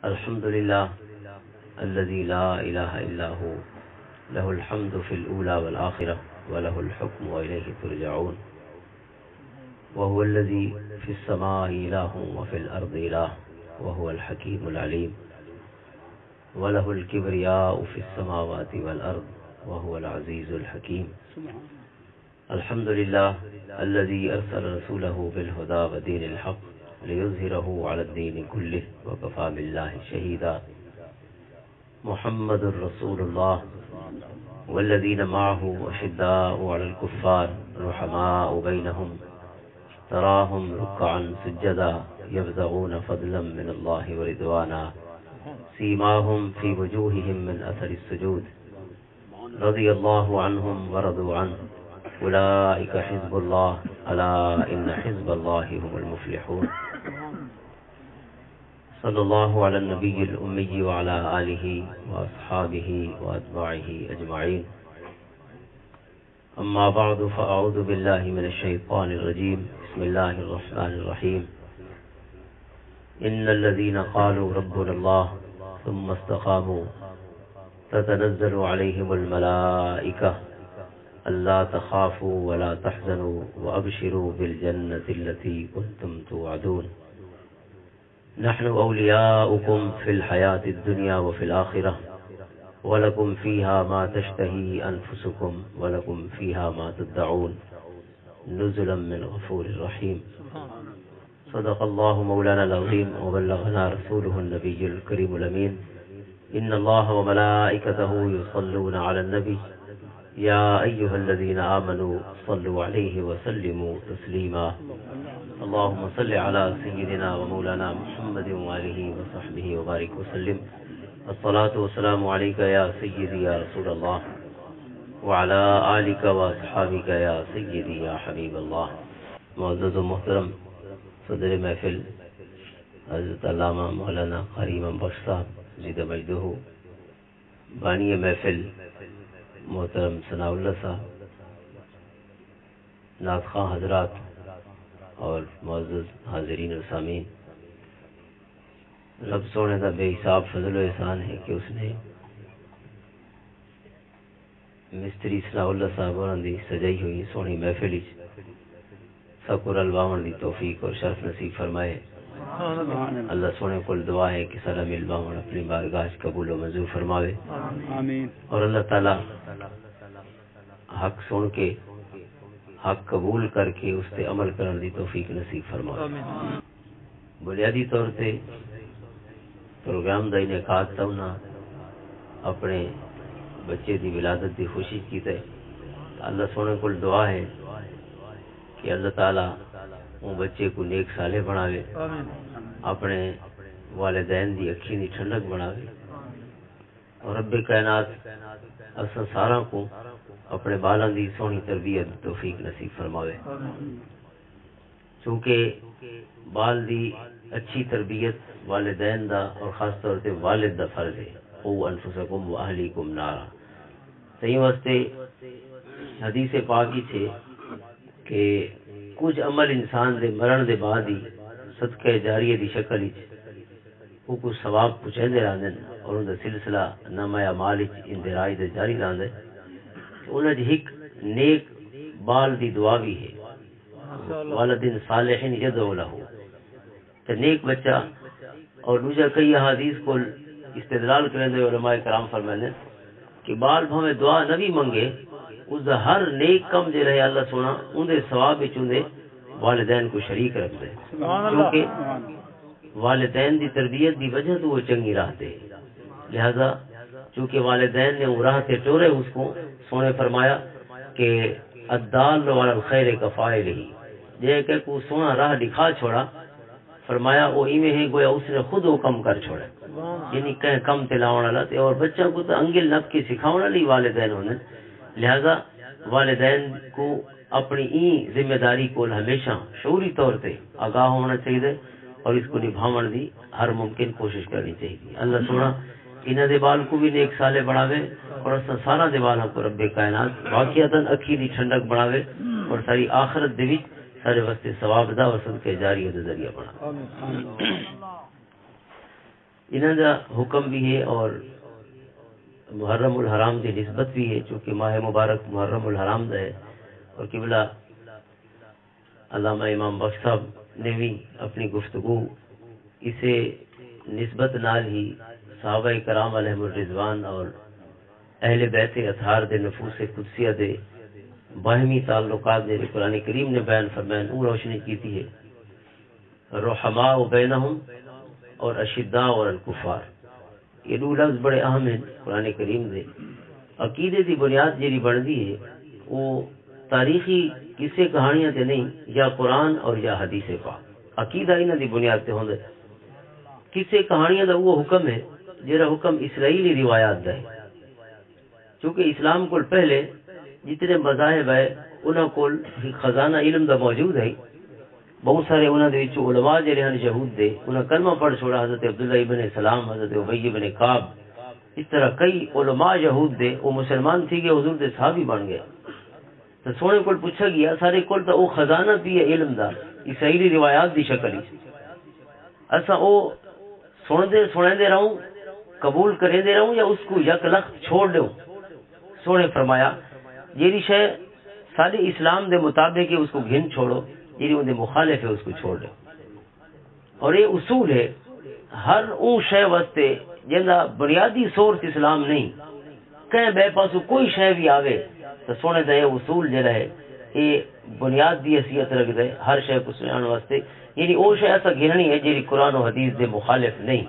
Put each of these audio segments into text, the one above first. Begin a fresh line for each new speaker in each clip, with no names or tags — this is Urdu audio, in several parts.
الحمد لله الذي لا إله إلا هو له الحمد في الأولى والآخرة وله الحكم وإليه ترجعون وهو الذي في السماء إله وفي الأرض إله وهو الحكيم العليم وله الكبرياء في السماوات والأرض وهو العزيز الحكيم. الحمد لله الذي أرسل رسوله بالهدى ودين الحق ليظهره على الدين كله وكفى بالله شهيدا. محمد رسول الله والذين معه أشداء على الكفار رحماء بينهم تراهم ركعا سجدا يبتغون فضلا من الله ورضوانا سيماهم في وجوههم من أثر السجود رضي الله عنهم ورضوا عنه أولئك حزب الله ألا إن حزب الله هم المفلحون. صلى الله على النبي الأمي وعلى آله وأصحابه وأتباعه أجمعين. أما بعد فأعوذ بالله من الشيطان الرجيم. بسم الله الرحمن الرحيم. إن الذين قالوا ربنا الله ثم استقاموا تتنزل عليهم الملائكة ألا تخافوا ولا تحزنوا وأبشروا بالجنة التي كنتم توعدون نحن أولياؤكم في الحياة الدنيا وفي الآخرة ولكم فيها ما تشتهي أنفسكم ولكم فيها ما تدعون نزلا من غفور رحيم. صدق الله مولانا العظيم وبلغنا رسوله النبي الكريم الأمين. إن الله وملائكته يصلون على النبي يا أيها الذين آمنوا صلوا عليه وسلموا تسليما. اللهم صل على سيدنا ومولانا محمد وآله وصحبه وبارك وسلم. الصلاة والسلام عليك يا سيدي يا رسول الله وعلى آلك وأصحابك يا سيدي يا حبيب الله. معزز و محترم صدر محفل حضرت علامہ مولانا قاری امام بخش صاحب زیدہ مجدہ، بانی محفل محترم ثناء اللہ صاحب، نعت خواں حضرات اور معزز حاضرین و سامعین، رب سونے کا بے حساب فضل و احسان ہے کہ اس نے مستری ثناء اللہ صاحب اور دی سجائی ہوئی سونی محفل سکر الواون دی توفیق اور شرف نصیب فرمائے. اللہ سونے کو دعا ہے کہ سلام الواون اپنی بارگاہ قبول و منظور فرماوے اور اللہ تعالی حق سن کے حق قبول کر کے اس تے عمل کرنے دی توفیق نصیب فرماوے. بنیادی طور تے پروگرام دا انعقاد تونا اپنے بچے دی ولادت دی خوشی کی تے اللہ سونے کو دعا ہے کہ اللہ تعالی وہ بچے کو نیک صالح بناوے، اپنے والدین دی اکھی دی ٹھنڈک بناوے اور رب کائنات اساں سارا کو اپنے بالاں دی سونی تربیت توفیق نصیب فرماوے. چونکہ بال دی اچھی تربیت والدین دا اور خاص طور سے والد دا فرض ہے. او انفسکم و اہلیکم نارا. صحیح واسطے حدیث پاک ہی چھے کہ کچھ عمل انسان دے مرن دے بعد ہی صدقہ جاریہ دی شکل ہی وہ کچھ ثواب پچھے راندن اور ان دا سلسلہ نامہ اعمال اندراج دے جاری راندے. انہاں دی ایک نیک بال دی دعا بھی ہے، والدین صالح یدعو لہو، تو نیک بچہ. اور دوسرا کئی احادیث کو استدلال کریں دے علماء کرام فرمائے کہ بال بھویں دعا نہ بھی منگے اس دا ہر نیک کم دے رہے اللہ سونا ان دے ثواب وچ ان دے والدین کو شریک رکھ دے، کیونکہ والدین دی تربیت دی وجہ تو وہ چنگی راہ دے. لہذا چونکہ والدین نے وہ راہ تے ٹورے اس کو سونے فرمایا کہ الدال علی الخیر کفاعلہ، جے کہ کو سونا راہ دکھا چھوڑا فرمایا وہ ایویں ہے گویا اس نے خود وہ کم کر چھوڑا، یعنی کہیں کم تلاوਣ والا تے اور بچہ کو تو انگل نب کی سکھاؤਣ والی والدین ہونے. لہذا والدین کو اپنی این ذمہ داری کو ہمیشہ شعوری طور پہ آگاہ ہونا چاہیے اور اس کو نبھاون دی ہر ممکن کوشش کرنی چاہیے. اللہ سونا انہاں دے بال کو بھی نیک صالح بناوے اور اس سارا دے بال کو رب کائنات واقعتاً اکھی دی ٹھنڈک بناوے اور ساری آخرت دے وچ سارے واسطے ثواب دا اور صدقہ جاریہ دا ذریعہ بنا. انہاں دا حکم بھی ہے اور محرم الحرام دی نسبت بھی ہے، چونکہ ماہ مبارک محرم الحرام دا ہے، اور قبلہ علامہ امام بخش صاحب نے بھی اپنی گفتگو اسے نسبت نال ہی صحابہ کرام علیہم الرضوان اور اہل بیت اطہار دے نفوس قدسیہ دے باہمی تعلقات دے قرآن کریم نے بیان فرمائے او روشنی کیتی ہے، رحماء بینہم اور اشداء اور الکفار، یہ دو لفظ بڑے اہم ہیں قرآن کریم دے۔ عقیدے دی بنیاد جیڑی بندی ہے وہ تاریخی قصے کہانیاں تے نہیں، یا قرآن اور یا حدیث پاک، عقیدہ انہاں دی بنیاد تے ہوندے۔ قصے کہانیاں دا وہ حکم ہے جڑا حکم اسرائیلی روایات دا ہے، چونکہ اسلام کو پہلے جتنے مذاہب ہے انہاں کول خزانہ علم دا موجود ہے، بہت سارے انہاں دے وچ علماء جڑے ہیں یہود دے انہاں کلمہ پڑھ چھوڑا، حضرت عبداللہ ابن سلام، حضرت ابی ابن کعب، اس طرح کئی علماء یہود دے وہ مسلمان تھی گئے، حضور دے صحابی بن گئے۔ تو سونے کول پوچھا گیا سارے کول تو وہ خزانہ بھی ہے علم دا اسرائیلی روایات دی شکل ہی، اسا او سنے رہوں قبول کریں دے رہوں یا اس کو یک لخت چھوڑ دوں؟ سونے فرمایا جیری شے سارے اسلام دے مطابق ہے اس کو گھن چھوڑو، جیری ان دے مخالف ہے اس کو چھوڑ دو۔ اور یہ اصول ہے ہر اون شے واسطے جندا بنیادی سورس اسلام نہیں، کہیں بے پاسو کوئی شے بھی آوے تو سونے دے اصول جڑا ہے یہ بنیاد دی حیثیت رکھ دے ہر شے کو سنان واسطے، یعنی او شے ایسا گھننی ہے جیری قرآن و حدیث دے مخالف نہیں،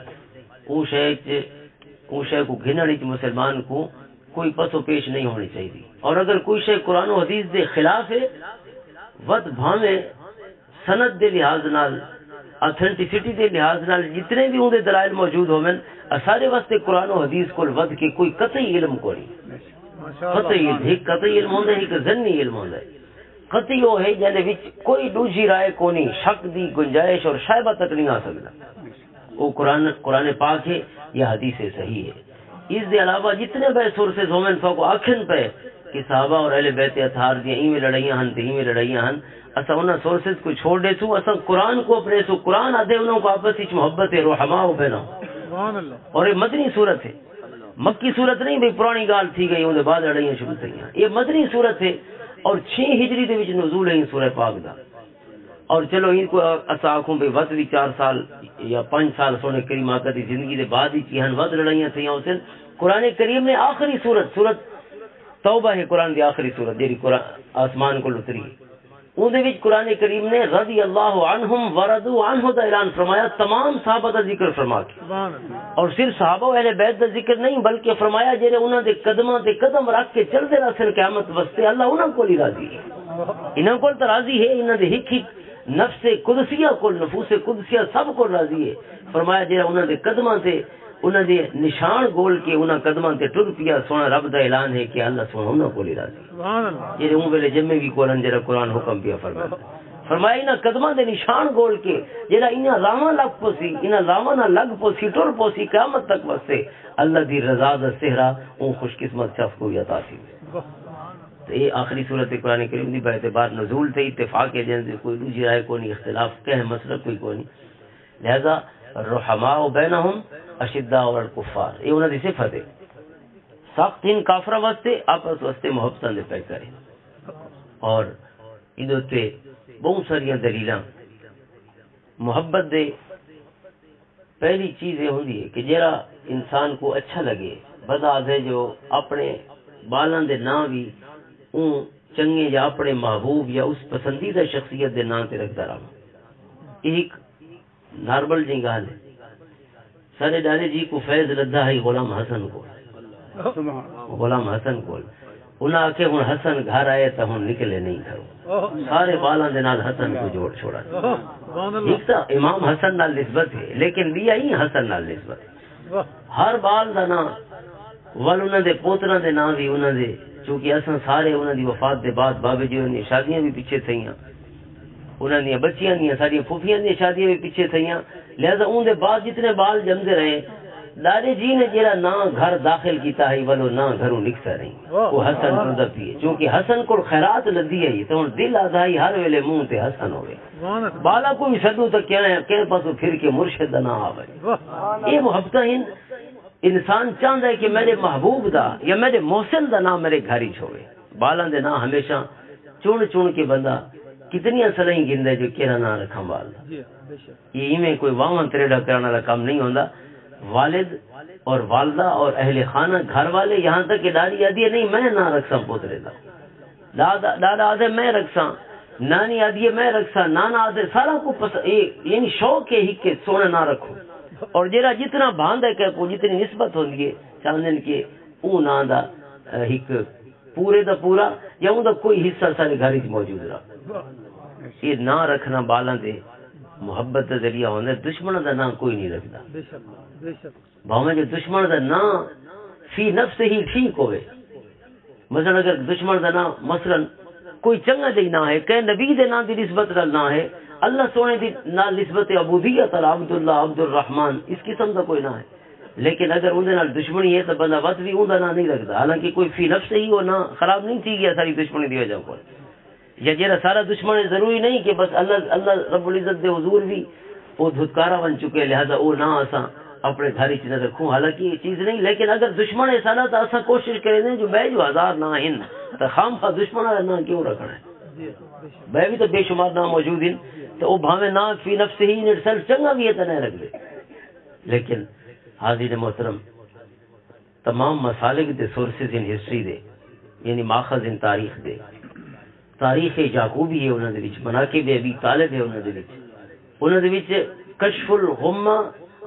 او شے کو گھننے وچ مسلمان کو کوئی پسو پیش نہیں ہونی چاہیے۔ اور اگر کوئی شے قرآن و حدیث دے خلاف ہے ود بھاویں سند دے لحاظ نال اتھینٹسٹی دے لحاظ نال جتنے بھی اون دے دلائل موجود ہوویں سارے واسطے قرآن و حدیث کول ود کے کوئی قطعی علم کوئی قطعی علم، ایک قطعی علم ہوندا ہے ایک ظنی علم ہوندا ہے۔ قطعی وہ ہے جے وچ کوئی دوسری رائے کونی، شک دی گنجائش اور شائبہ تک نہیں آ سکتا، وہ قرآن پاک ہے یا حدیث صحیح ہے۔ اس دے علاوہ جتنے بے سورسز ہوویں فوق آکھن پہ کہ صحابہ اور اہل بیت اطہار دی ایویں لڑائیاں ہن تے ایویں لڑائیاں ہن، اسا انہاں سورسز کو چھوڑ دے سو، اسا قرآن کو اپنے سو قرآن آدھے انہوں کو آپس وچ محبت ہے، رحماء بینہم، سبحان اللہ، اور یہ مدنی صورت ہے، مکی صورت نہیں بھی پرانی گال تھی گئی اون دے بعد لڑائیاں شروع تھیں، یہ مدنی صورت ہے اور 6 ہجری دے وچ نزول ہے سورہ پاک دا۔ اور چلو ان کو اسا آکھوں بے ود بھی 4 سال یا 5 سال سونے کریم آقا دی زندگی دے بعد ہی کی ہن ود لڑائیاں تھیاں حسین۔ قرآن کریم نے آخری سورت توبہ ہے، قرآن دی آخری سورت جیڑی قرآن آسمان کو اتری، اون دے وچ قرآن کریم نے رضی اللہ عنہم ورضوا عنہ دا اعلان فرمایا، تمام صحابہ دا ذکر فرما کے، اور صرف صحابہ و اہل بیت دا ذکر نہیں بلکہ فرمایا جڑے انہاں دے قدماں تے قدم رکھ کے چلدے رہن قیامت واسطے اللہ انہاں کول ہی راضی ہے، انہاں کول تے راضی ہے، انہاں دے ہک نفس قدسیہ کول نفوس قدسیہ سب کو راضی ہے۔ فرمایا جڑا انہاں دے قدماں تے انہاں دے نشان گول کے انہاں قدماں تے ٹر پیا، سونا رب دا اعلان ہے کہ اللہ سونا انہاں کول ہی راضی سبحان اللہ، جڑے اون ویلے جمے بھی کولن جڑا قرآن حکم پیا فرمایا، فرمایا انہاں قدماں دے نشان گول کے جڑا انہاں راواں لگ پوسی، انہاں راواں نہ لگ پوسی ٹر پوسی قیامت تک واسطے اللہ دی رضا دا صحرا اون خوش قسمت شخص کو عطا تھی۔ تو یہ آخری صورت قرآن کریم دی باعتبار نزول تھے، اتفاق ہے جن کوئی دوسری رائے کو نہیں، اختلاف کہ مسلک کوئی کو نہیں، لہذا رحماء بینہم اشداء الکفار یہ انہاں دی صفت ہے، سخت ان کافراں واسطے آپس واسطے محبتاں دے پے کرے۔ اور ادھر تے بہت ساری دلیلاں محبت دے پہلی چیز یہ ہوندی ہے کہ جڑا انسان کو اچھا لگے، بعض ہے جو اپنے بالاں دے نام بھی اون چنگے یا اپنے محبوب یا اس پسندیدہ شخصیت دے نام تے رکھدا رہا۔ ایک نارمل جی گل ہے، سارے ڈالے جی کو فیض لدا ہے غلام حسن کو، غلام حسن کو انہاں آکھے ہن حسن گھر آئے تو ہن نکلے نہیں گھروں، سارے بالاں دے نال حسن کو جوڑ چھوڑا۔ ایک تو امام حسن نال نسبت ہے لیکن بھی آئی حسن نال نسبت ہے، ہر بال دا نام ول انہاں دے پوتراں دے نام بھی انہاں دے، چونکہ اساں سارے انہاں دی وفات دے بعد بابے جی دی شادیاں بھی پیچھے تھیاں، انہاں دی بچیاں دی ساری پھوپھیاں دی شادیاں بھی پیچھے تھیاں، لہذا اون دے بعد جتنے بال جمدے رہے دارے جی نے جیرا نہ گھر داخل کیتا ہے ولو نہ گھروں نکسا نہیں وہ حسن ٹردہ پیے چونکہ حسن کو خیرات لدی ہے تو دل آدھائی ہر ویلے منہ تے حسن ہوئے بالا کو بھی سدو تو کیا ہے کہ پاسو پھر کے مرشد نہ آوے یہ محبت انسان چاہتا ہے کہ میرے محبوب دا یا میرے محسن دا نام میرے گھر ہی چھوڑے بالا دے نام ہمیشہ چون چون کے بندہ کتنی صلاحیں گندے جو کیرا نہ رکھا والا یہ میں کوئی واون تریڈا کرانا والا کام نہیں ہوندا والد اور والدہ اور اہل خانہ گھر والے یہاں تک کہ دادی آدھی نہیں میں نہ رکھسا پوترے دا دادا آدھے میں رکھسا نانی آدھی میں رکھسا نانا آدھے سارا کو یعنی شوق ہے ہی کہ سونا نہ رکھو اور جیرا جتنا باندھ ہے کہ جتنی نسبت ہوندی ہے چاندن کے اون آدھا ایک پورے دا پورا یا اون دا کوئی حصہ سارے گھر موجود رہا یہ نہ رکھنا بالاں دے محبت دا ذریعہ ہوندے دشمن دا نام کوئی نہیں رکھتا بھاویں جو دشمن دا نام فی نفس ہی ٹھیک ہوئے مثلا اگر دشمن دا نام مثلا کوئی چنگا دی نہ ہے کہ نبی دے نام دی نسبت نہ ہے اللہ سونے دی نام نسبت عبودیت عبداللہ عبد الرحمن اس قسم دا کوئی نہ ہے لیکن اگر اندر نال دشمنی ہے تو بندہ وقت بھی اندر نام نہیں رکھتا حالانکہ کوئی فی نفس ہی وہ نہ خراب نہیں تھی گیا ساری دشمنی دی وجہ کو یا جیرا سارا دشمن ضروری نہیں کہ بس اللہ رب العزت دے حضور بھی وہ دھتکارا بن چکے لہذا وہ نہ آسا اپنے گھر چ نہ رکھوں حالانکہ یہ چیز نہیں لیکن اگر دشمن ایسا نہ تو ایسا کوشش کریں دیں جو بے جو ہزار نہ ہن تو خام خواہ دشمن والا نہ کیوں رکھنا ہے بے بھی تو بے شمار نہ موجود ہیں تو وہ بھاویں نہ فی نفس ہی سیلف چنگا بھی ہے تو نہ رکھ دے لیکن حاضر محترم تمام مسالک دے سورسز ان ہسٹری دے یعنی ماخذ ان تاریخ دے تاریخ یعقوبی ہے انہوں نے وچ مناقب ابی طالب ہے انہوں نے وچ انہوں نے وچ کشف الغمہ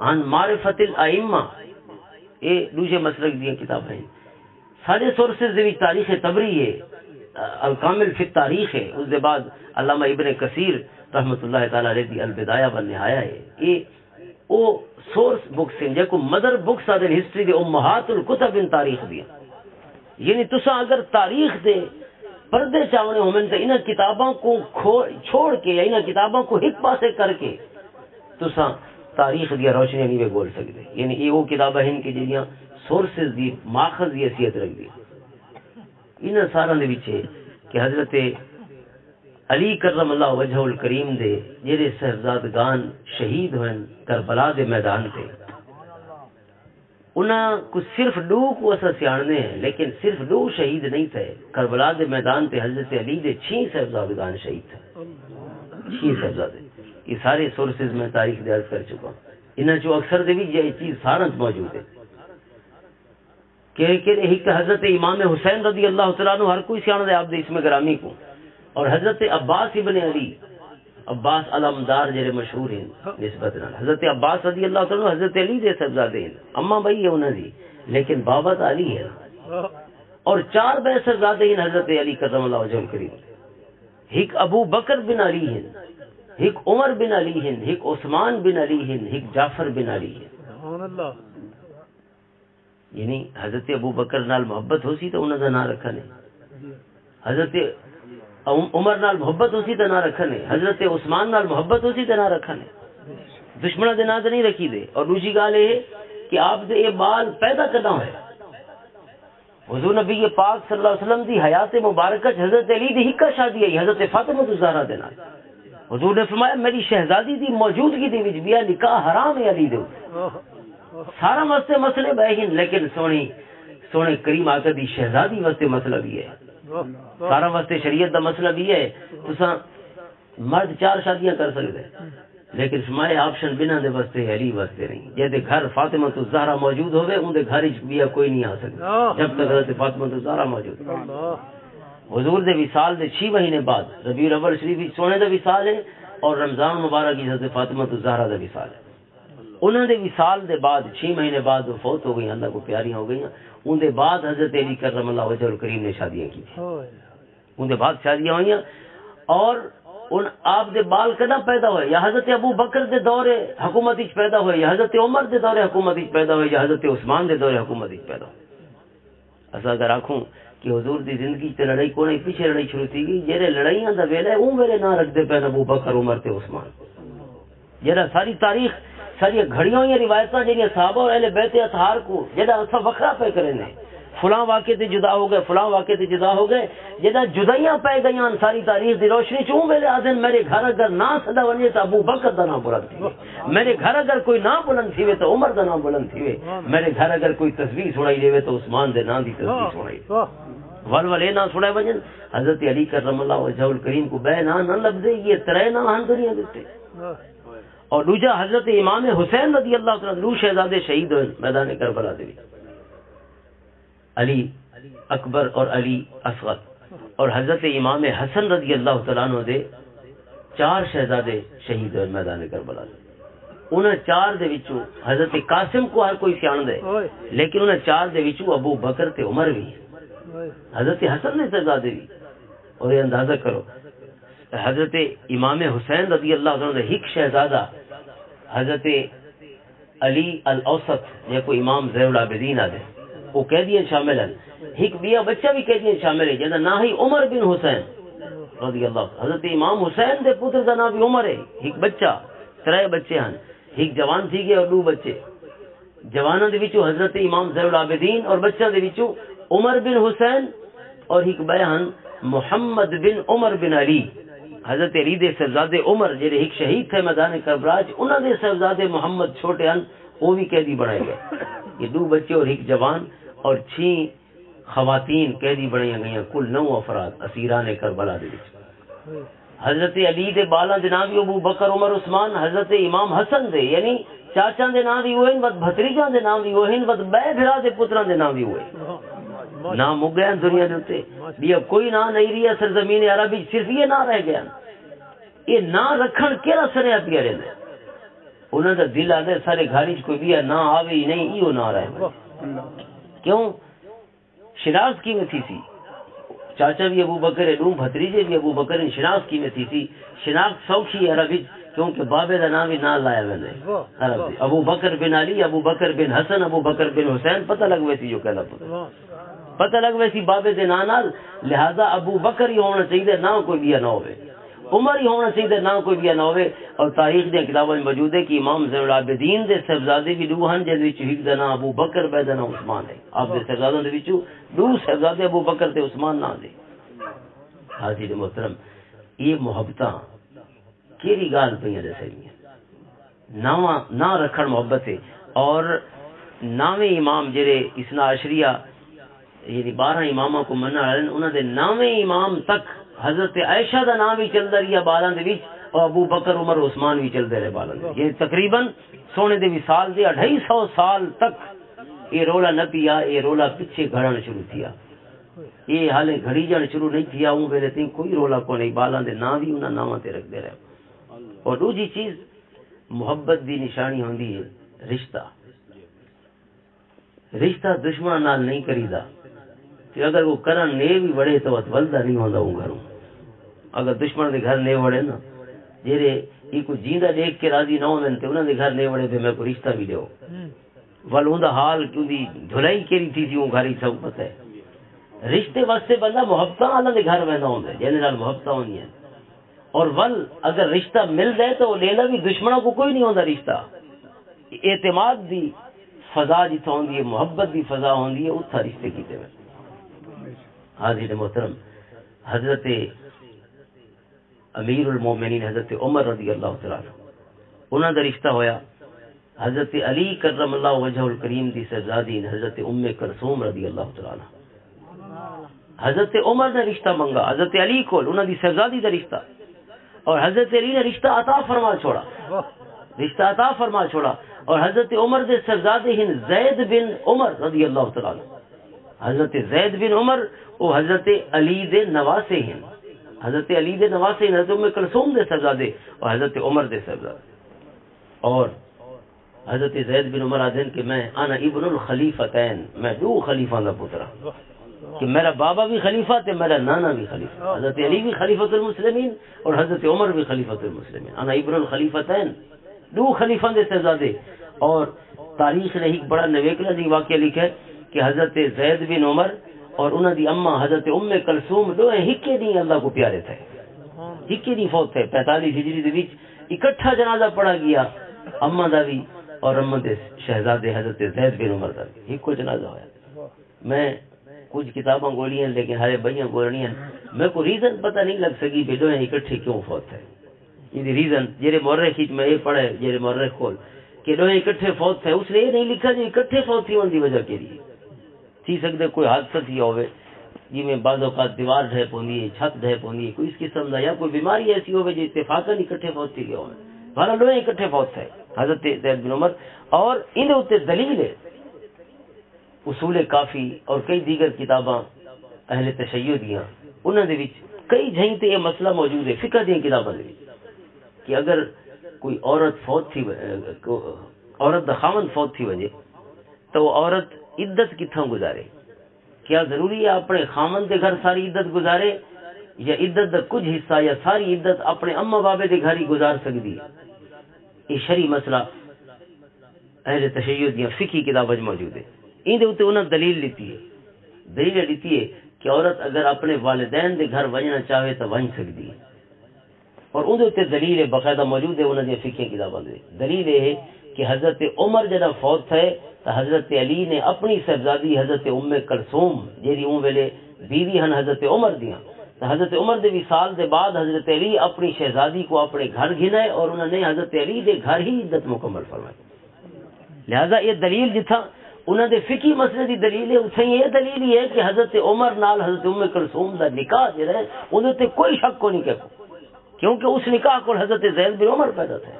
عن معرفت الائمہ یہ دوسرے مسلک دی کتاب ہیں سارے سورسز دے وچ تاریخ تبری ہے الکامل فی التاریخ ہے اس دے بعد علامہ ابن کثیر رحمۃ اللہ تعالی علیہ دی البدایہ والنہایہ ہے یہ او سورس بکس ہیں جو مدر بکس آدھر ہسٹری دے امہات الکتب ان تاریخ دیا یعنی تسا اگر تاریخ دے پردے چاونے ہومن تو انہاں کتابوں کو چھوڑ کے یا انہاں کتابوں کو ایک پاسے کر کے تسا تاریخ دیا روشنی نہیں بول سکتے یعنی یہ وہ کتابیں ہیں کہ جنہاں سورسز دی ماخذ دی حیثیت رکھ دی انہاں سارا دے وچ کہ حضرت علی کرم اللہ وجہ الکریم دے جڑے صاحبزادگان شہید ہوئے کربلا دے میدان تے انہاں کو صرف دو کو اسا سیانے ہیں لیکن صرف دو شہید نہیں تھے کربلا دے میدان تے حضرت علی دے 6 صاحبزادگان شہید تھے 6 صاحبزادے یہ سارے سورسز میں تاریخ درج کر چکا ہوں انہاں جو اکثر دے بھی یہ چیز سارنت موجود ہے کہ ایک حضرت امام حسین رضی اللہ تعالیٰ عنہ ہر کوئی سیانے دے آپ دے اس میں گرامی کو اور حضرت عباس ابن علی عباس علمدار جڑے مشہور ہیں نسبت نال حضرت عباس رضی اللہ تعالیٰ عنہ حضرت علی دے صاحبزادے ہیں اما بھائی ہے انہاں دی لیکن بابا تو علی ہے اور 4 بے صاحبزادے ہیں حضرت علی کرم اللہ وجہ الکریم ایک ابو بکر بن علی ہیں ایک عمر بن علی ہیں ایک عثمان بن علی ہیں ایک جعفر بن علی ہیں سبحان اللہ یعنی حضرت ابو بکر نال محبت ہو سی تو انہاں دا نام رکھا نہیں حضرت عمر نال محبت ہو سی تو نہ رکھنے حضرت عثمان نال محبت ہو سی تو نہ رکھنے دشمنوں دے نام تے نہیں رکھی دے اور دوسری گل یہ کہ آپ دے یہ بال پیدا کرنا ہے حضور نبی پاک صلی اللہ علیہ وسلم دی حیات مبارکہ حضرت علی دی ہکا شادی ہے حضرت فاطمہ الزہرا دے نال حضور نے فرمایا میری شہزادی دی موجودگی دے وچ بیا نکاح حرام ہے علی دے سارا واسطے مسئلے بہن لیکن سونے کریم آقا دی شہزادی واسطے مسئلہ بھی ہے سارا واسطے شریعت دا مسئلہ بھی ہے تساں مرد 4 شادیاں کر سکتے لیکن سمائے آپشن بنا دے واسطے علی واسطے نہیں جے دے گھر فاطمہ الزہرا موجود ہوئے ان دے گھر بیا کوئی نہیں آ سکتا جب تک حضرت فاطمہ الزہرا موجود حضور دے وصال دے 6 مہینے بعد ربیع الاول شریف سونے دا وصال ہے اور رمضان مبارک کی حضرت فاطمہ الزہرا دا وصال ہے انہوں دے وصال دے بعد 6 مہینے بعد وہ فوت ہو گئی اللہ کو پیاری ہو گئی ان دے بعد حضرت علی کرم اللہ وجہ الکریم نے شادیاں کی تھی ان دے بعد شادیاں ہوئیں اور ان آپ دے بال کنا پیدا ہوئے یا حضرت ابو بکر دے دور حکومت وچ پیدا ہوئے یا حضرت عمر دے دور حکومت وچ پیدا ہوئے یا حضرت عثمان دے دور حکومت وچ پیدا ہوئے اسا اگر آکھوں کہ حضور دی زندگی تے لڑائی کوئی پیچھے لڑائی شروع تھی گئی جڑے لڑائیاں دا ویلا اون ویلے نہ رکھ دے پے ابو بکر عمر تے عثمان جڑا ساری تاریخ ساری گھڑیاں ہوئی روایتاں جہاں صحابہ اور اہل بیت اطہار کو جہاں اصا وکھرا پہ کریں فلاں واقعے تے جدا ہو گئے فلاں واقعے تے جدا ہو گئے جہاں جدائیاں پی گئی ساری تاریخ دی روشنی چوں ویلے آدھن میرے گھر اگر نہ سدا ونجے تو ابو بکر دا نام بلند تھیوے میرے گھر اگر کوئی نام بلند تھیوے تو عمر دا نام بلند تھیوے میرے گھر اگر کوئی تصویر سنائی دے تو عثمان دے نام دی تصویر سنائی ول ول نہ سنائے وجن حضرت علی کرم اللہ وجہ الکریم کو بے نہ لفظے یہ ترے نہ ہن دنیا دیتے اور دوجا حضرت امام حسین رضی اللہ تعالی عنہ شہزادے شہید ہوئے میدان کربلا دے علی اکبر اور علی اصغر اور حضرت امام حسن رضی اللہ تعالیٰ عنہ دے 4 شہزادے شہید ہوئے میدان کربلا دے انہیں 4 دے وچوں حضرت قاسم کو ہر کوئی سیان دے لیکن انہیں 4 دے وچوں ابو بکر تے عمر بھی حضرت حسن نے شہزادے بھی اور یہ اندازہ کرو حضرت امام حسین رضی اللہ تعالیٰ عنہ ایک شہزادہ حضرت علی الاوسط یا کوئی امام زین العابدین آدھے وہ قیدیاں شامل ہیں ایک بیا بچہ بھی قیدیاں شامل ہے جہاں نہ ہی عمر بن حسین رضی اللہ حضرت امام حسین دے پتر کا نام بھی عمر ہے ایک بچہ 3 بچے ہیں ایک جوان تھی گئے اور 2 بچے جوانوں دے وچوں حضرت امام زین العابدین اور بچہ دے وچوں عمر بن حسین اور ایک بیان محمد بن عمر بن علی حضرت علی دے صاحبزادے عمر جڑے ایک شہید تھے میدان کربلا انہاں دے صاحبزادے محمد چھوٹے ہیں وہ بھی قیدی بنائے گئے یہ 2 بچے اور ایک جوان اور 6 خواتین قیدی بنائی گئی کل 9 افراد اسیران کربلا دے وچ حضرت علی دے بالا دے نام بھی ابو بکر عمر عثمان حضرت امام حسن دے یعنی چاچا دے نام بھی ہوئے بد بھتریجاں دے نام بھی ہوئے بد بے بھرا دے پتراں دے نام بھی ہوئے نام مک گئے دنیا دے اوتے یہ کوئی نام نہیں رہی سرزمین عربی صرف یہ نام رہ گیا یہ نام رکھن کیڑا سریا پیا رہندے انہاں دا دل آدے سارے گھر وچ کوئی بھی نہ آوے ہی نہیں ایو نہ رہے کیوں شناخت کی میں تھی سی چاچا بھی ابو بکر ہے بھتریجے بھی ابو بکر شناخت کی میں تھی سی شناخت سوکھی ہے عربی کیونکہ بابے دا نام ہی نہ لایا میں نے ابو بکر بن علی ابو بکر بن حسن ابو بکر بن حسین پتہ لگ ویسی جو کہلا پتہ لگ ویسی بابے دے نال لہذا ابو بکر ہی ہونا چاہیے نہ کوئی بھی نہ ہوئے عمر ہی ہونا چاہیے نہ کوئی بھی نہ ہوئے اور تاریخ دے کتابوں میں موجود ہے کہ امام زین العابدین دے صاحبزادے بھی 2 ہیں جن وچ ایک دا نام ابو بکر بے دا نام عثمان ہے آپ دے صاحبزادوں دے وچوں 2 صاحبزادے ابو بکر تے عثمان نہ دے حاضر محترم یہ محبتاں کیڑی گال پئیاں دے سہیاں ناواں نہ رکھن محبت ہے اور ناویں امام جڑے اثنا عشریہ یعنی 12 اماماں کو منع والے انہاں دے ناویں امام تک حضرت عائشہ دا نام بھی چلدا رہیا بالاں دے وچ اور ابو بکر عمر عثمان بھی چلدے رہے بالاں دے یہ تقریباً سونے دے وصال دے 250 سال تک یہ رولا نہ پیا یہ رولا پیچھے گھڑن شروع تھیا یہ حالے گھڑی جان شروع نہیں تھیا ہوں میرے تے کوئی رولا کو نہیں بالاں دے نام بھی انہاں ناماں تے رکھ دے رہے اور دوسری چیز محبت دی نشانی ہوندی ہے رشتہ دشمن نال نہیں کریدا کہ اگر وہ کرن نے بھی بڑے تو ولدا نہیں ہوندا وہ گھروں اگر دشمن دے گھر نے وڑے نا جڑے یہ کو جیندا دیکھ کے راضی نہ ہوندے تے انہاں دے گھر نے وڑے تے میں کو رشتہ بھی دیو ول اوندا حال کیوں دی دھلائی کیڑی تھی سی وہ گھر ہی سب پتہ ہے رشتے واسطے بندہ محبتاں اللہ دے گھر ویندا ہوندا جے نال محبتاں ہوندیاں اور ول اگر رشتہ مل جائے تو لینا بھی دشمنوں کو کوئی نہیں ہوندا رشتہ اعتماد دی فضا جتھا ہوندی ہے محبت دی فضا ہوندی ہے اتھا رشتے کیتے ہوئے حاضر محترم حضرت امیر المومنین حضرت عمر رضی اللہ تعالیٰ انہاں دا رشتہ ہویا حضرت علی کرم اللہ وجہ الکریم دی صاحبزادی حضرت ام کلثوم رضی اللہ تعالیٰ حضرت عمر نے رشتہ منگا حضرت علی کو انہاں دی صاحبزادی دا رشتہ اور حضرت علی نے رشتہ عطا فرما چھوڑا اور حضرت عمر دے صاحبزادے ہیں زید بن عمر رضی اللہ تعالیٰ حضرت زید بن عمر وہ حضرت علی دے نواسے ہیں حضرت علی دے نواسے ہیں حضرت ام کلثوم دے صاحبزادے اور حضرت عمر دے صاحبزادے اور حضرت زید بن عمر آدھن کہ میں انا ابن الخلیفتین میں 2 خلیفہ دا پترا کہ میرا بابا بھی خلیفہ تے میرا نانا بھی خلیفہ حضرت علی بھی خلیفۃ المسلمین اور حضرت عمر بھی خلیفۃ المسلمین انا ابن الخلیفتین 2 خلیفہ دے صاحبزادے اور تاریخ نے ایک بڑا نویکلا دی واقعہ لکھا ہے کہ حضرت زید بن عمر اور انہاں دی اماں حضرت ام کلثوم دو ہکے دن اللہ کو پیارے تھے ہکے دن فوت تھے 45 ہجری دے وچ اکٹھا جنازہ پڑھا گیا اما دا بھی اور اما دے شہزادے حضرت زید بن عمر دا بھی ایک کو جنازہ ہویا. میں کچھ کتاباں گولیاں لیکن ہارے بھائیاں گولنیاں میں کو ریزن پتہ نہیں لگ سکی بھی دوئیں اکٹھے کیوں فوت ہے. یہ ریزن جیرے مورخ میں یہ پڑھے جیرے مورخ کھول کہ دوئیں اکٹھے فوت ہے اس نے یہ نہیں لکھا جو اکٹھے فوت تھی ان دی وجہ کے لیے تھی سکتے کوئی حادثہ تھی ہوئے جی میں بعض اوقات دیوار ڈھہ پوندی ہے چھت ڈھہ پوندی ہے کوئی اس قسم دا یا کوئی بیماری ایسی ہوئے جو اتفاقاً اکٹھے فوت تھی گئے ہوئے بھالا دوئیں اکٹھے فوت ہے حضرت زید بن عمر. اور ان ہوتے دلیل ہے اصول کافی اور کئی دیگر کتاباں اہل تشیع دیاں انہوں نے کئی جہیں تے یہ مسئلہ موجود ہے فقہ دی کتاباں دے کہ اگر کوئی عورت فوت تھی عورت دا خاوند فوت تھی وجہ تو وہ عورت عدت کتھاں گزارے. کیا ضروری ہے اپنے خاوند دے گھر ساری عدت گزارے یا عدت دا کچھ حصہ یا ساری عدت اپنے اما بابے دے گھر ہی گزار سکتی. یہ شرعی مسئلہ اہل تشیع دیاں فقہی کتاباں موجود ہے. ان دے اوتے انہاں دلیل لیتی ہے دلیل لیتی ہے کہ عورت اگر اپنے والدین دے گھر ونجنا چاہے تو ون سکتی ہے اور ان دے اوتے دلیل ہے باقاعدہ موجود ہے انہاں دی فقہی کتاباں دے. دلیل ہے کہ حضرت عمر جڑا فوت ہے تو حضرت علی نے اپنی صاحبزادی حضرت ام کلثوم جیڑی اون ویلے بیوی ہن حضرت عمر دیاں تو حضرت عمر دے وصال دے بعد حضرت علی اپنی شہزادی کو اپنے گھر گھنائے اور انہوں نے حضرت علی دے گھر ہی عدت مکمل فرمائی. لہذا یہ دلیل جتھا انہوں نے فقہی مسئلے دی دلیل ہے اتھے یہ دلیل ہی ہے کہ حضرت عمر نال حضرت ام کلثوم دا نکاح جڑا ہے اودے تے کوئی شک کو نہیں کہو کیونکہ اس نکاح کو حضرت زید بن عمر پیدا تھے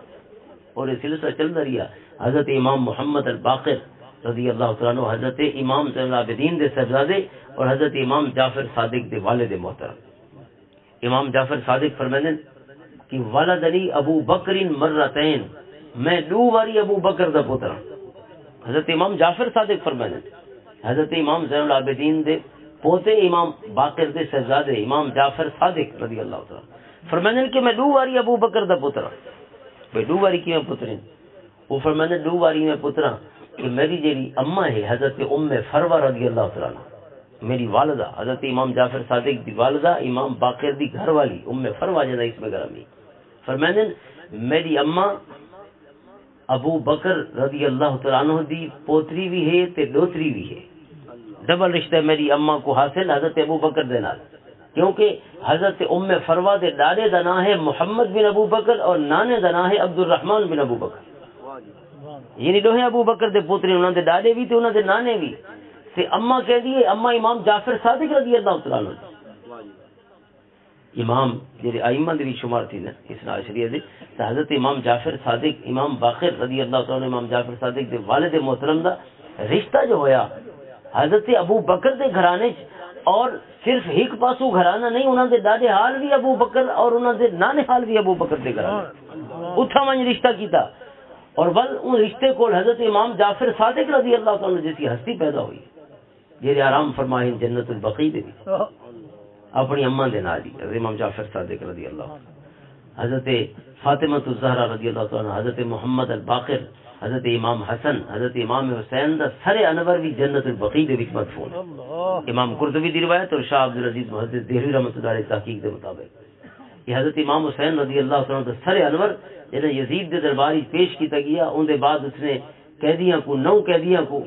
اور یہ سلسلہ چلتا رہا. حضرت امام محمد الباقر رضی اللہ تعالیٰ عنہ حضرت امام زین العابدین دے صاحبزادے اور حضرت امام جعفر صادق دے والد محترم. امام جعفر صادق فرماتے ہیں کہ ولدنی ابو بکر مرتین میں دو باری ابو بکر دا پتر. حضرت امام جعفر صادق فرماتے ہیں حضرت امام زین العابدین دے پوتے امام باقر دے صاحبزادے امام جعفر صادق رضی اللہ تعالیٰ فرماتے ہیں کہ میں دو باری ابو بکر دا پتر. بھائی دو باری کی میں پتر ہیں وہ فرماتے ہیں دو باری میں پتر کہ میری جیری اماں ہے حضرت ام فروہ رضی اللہ تعالیٰ میری والدہ حضرت امام جعفر صادق دی والدہ امام باقر دی گھر والی ام فروہ جنہ اس میں گرامی فرماتے ہیں میری اماں ابو بکر رضی اللہ تعالیٰ عنہ دی پوتری بھی ہے تے دوتری بھی ہے. ڈبل رشتہ میری اماں کو حاصل حضرت ابو بکر دے نال کیونکہ حضرت ام فروہ دے ڈاڈے دا نام ہے محمد بن ابو بکر اور نانے دا نام ہے عبد الرحمن بن ابو بکر. یعنی دو ہیں ابو بکر دے پوتری انہوں دے ڈاڈے بھی تے انہوں دے نانے بھی تے اماں کہہ دیے اماں امام جعفر صادق رضی اللہ تعالیٰ عنہ امام جیسے ائمہ دی شمار تھی نا اسنا عشریہ دے تو حضرت امام جعفر صادق امام باقر رضی اللہ تعالیٰ عنہ امام جعفر صادق دے والد محترم دا رشتہ جو ہویا حضرت ابو بکر دے گھرانے اور صرف ایک پاسو گھرانہ نہیں انہوں دے دادے حال بھی ابو بکر اور انہوں دے نانے حال بھی ابو بکر دے گھرانے اتھا من رشتہ کیتا اور بل ان رشتے کو حضرت امام جعفر صادق رضی اللہ تعالیٰ عنہ جیسی ہستی پیدا ہوئی جیرے آرام فرمائیں جنت البقیع دے بھی اپنی اماں دے نال حضرت امام جعفر صادق رضی اللہ حضرت فاطمہ الزہرا رضی اللہ تعالیٰ حضرت محمد الباقر حضرت امام حسن حضرت امام حسین دا سر انور بھی جنت البقیع دے وچ مدفون ہے. امام قرطبی دی روایت اور شاہ عبدالعزیز محدث دہلوی رحمۃ اللہ علیہ تحقیق دے مطابق یہ حضرت امام حسین رضی اللہ تعالیٰ دا سر انور جنہیں یزید دے دربار پیش کیتا گیا ان دے بعد اس نے قیدیاں کو 9 قیدیاں کو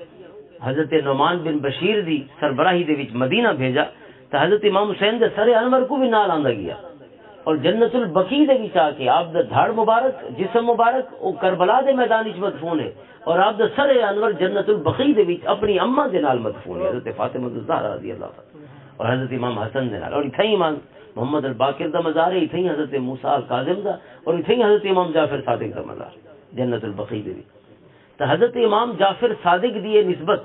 حضرت نعمان بن بشیر دی سربراہی دے وچ مدینہ بھیجا تو حضرت امام حسین دے سر انور کو بھی نال آندا گیا اور جنت البقیع دے وچ آ کے آپ دا دھڑ مبارک جسم مبارک او کربلا دے میدان وچ مدفون ہے اور آپ دا سر انور جنت البقیع دے وچ اپنی اماں دے نال مدفون ہے حضرت فاطمہ الزہرا رضی اللہ عنہا اور حضرت امام حسن دے نال اور ایتھے امام محمد الباقر دا مزار ہے ایتھے حضرت موسی الکاظم دا اور ایتھے حضرت امام جعفر صادق دا مزار جنت البقیع دے وچ. تو حضرت امام جعفر صادق دی نسبت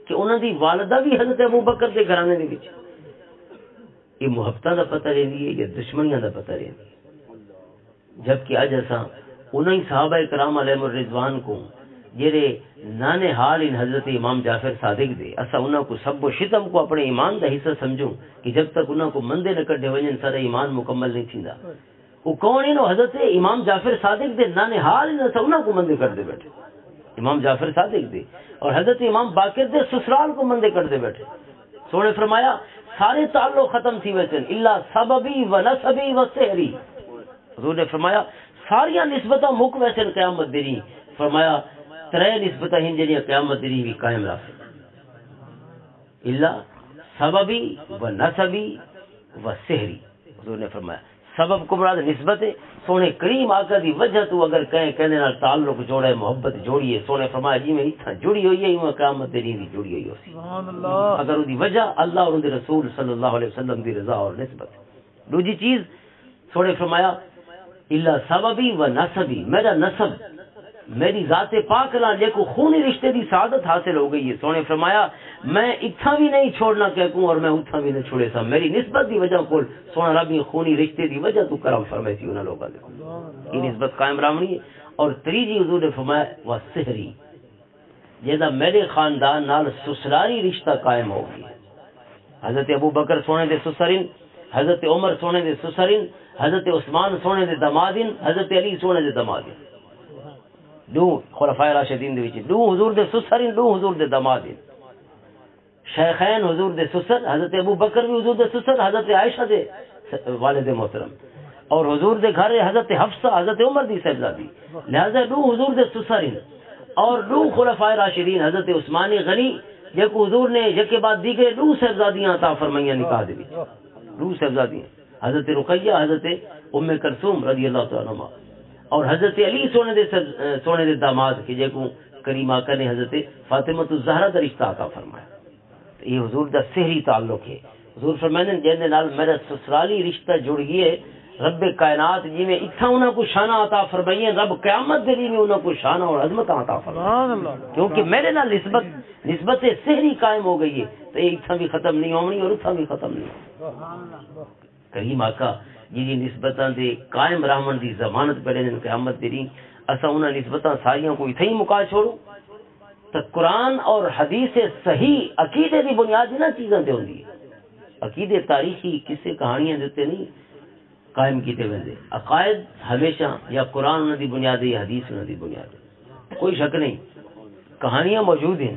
کہ انہوں دی والدہ بھی حضرت ابو بکر دے گھرانے دے وچ یہ محبتہ دا پتہ رہندی ہے یا دشمنیاں دا پتہ رہندی ہے جبکہ اج اساں انہی صحابہ کرام علیہم الرضوان کو جڑے نانے حال ان حضرت امام جعفر صادق دے اساں انہاں کو سب و شتم کو اپنے ایمان دا حصہ سمجھوں کہ جب تک انہاں کو مندے نہ کڈے ونجن سارا ایمان مکمل نہیں تھیندا. وہ کون ہیں حضرت امام جعفر صادق دے نانے حال ان اساں انہاں کو مندے کر دے بیٹھے امام جعفر صادق دے اور حضرت امام باقر دے سسرال کو مندے کر دے بیٹھے. سونے فرمایا سارے تعلق ختم تھی ویسے الا سببی و نسبی و سحری. حضور نے فرمایا ساریاں نسبتاں مک ویسے قیامت دی فرمایا ترے نسبتاں ہیں جڑیاں قیامت دی بھی قائم رکھ الا سببی و نسبی و سحری. حضور نے فرمایا سبب کو مراد نسبت ہے. سونے کریم آقا دی وجہ تو اگر کہیں نال تعلق جوڑے محبت جوڑیے سونے فرمایا جی میں اتنا جڑی ہوئی ہے میں قیامت دی بھی جڑی ہوئی ہو سبحان اللہ اگر دی وجہ اللہ اور دے رسول صلی اللہ علیہ وسلم دی رضا اور نسبت. دوسری چیز سونے فرمایا الا سببی و نسبی میرا نسب میری ذات پاک نال جے کو خونی رشتے دی سعادت حاصل ہو گئی ہے. سونے فرمایا میں اتھا بھی نہیں چھوڑنا کہ کوں اور میں اتھا بھی نہیں چھوڑے سا میری نسبت دی وجہ کو سونا رب خونی رشتے دی وجہ تو کرم فرمائی سی انہاں لوگاں دے یہ نسبت قائم رہنی ہے. اور تیجی حضور نے فرمایا وا سحری جیدا میرے خاندان نال سسراری رشتہ قائم ہو گیا. حضرت ابو بکر سونے دے سسرین حضرت عمر سونے دے سسرین حضرت عثمان سونے دے دمادین حضرت علی سونے دے دمادین دو خلفائے راشدین دے وچ دو حضور دے سسرین دو حضور دے دمادین شیخین حضور دے سسر حضرت ابو بکر بھی حضور دے سسر حضرت عائشہ دے والد محترم اور حضور دے گھر حضرت حفصہ حضرت عمر دی صاحبزادی لہذا دو حضور دے سسرین اور دو خلفائے راشدین حضرت عثمان غنی جے کو حضور نے جے بعد دیگر دو صاحبزادیاں عطا فرمائیاں نکاح دے وچ دو صاحبزادیاں حضرت رقیہ حضرت ام کلثوم رضی اللہ تعالی عنہا اور حضرت علی سونے دے داماد کہ جے کو کریم آقا نے حضرت فاطمہ الزہرا کا رشتہ عطا فرمایا. یہ حضور دا سحری تعلق ہے. حضور فرمانے جن دے نال میرا سسرالی رشتہ جڑ گیا ہے رب کائنات جی میں اتھا انہاں کو شانہ عطا فرمائی رب قیامت دے میں انہاں کو شانہ اور عظمت عطا فرمائی کیونکہ میرے نال نسبت سحری قائم ہو گئی ہے تو یہ اتھا بھی ختم نہیں ہونی اور اتھا بھی ختم نہیں ہونی. کریم آقا جی نسبتاں دے قائم رحمن دی ضمانت پڑے نے قیامت دی اسا انہاں نسبتاں ساریاں کو اتھے ہی مکا چھوڑو تو قرآن اور حدیث صحیح عقیدے دی بنیاد نہ چیزاں تے ہوندی ہے. عقیدے تاریخی قصے کہانیاں دیتے نہیں قائم کیتے ویندے. عقائد ہمیشہ یا قرآن انہاں دی بنیاد ہے یا حدیث انہاں دی بنیاد ہے کوئی شک نہیں. کہانیاں موجود ہیں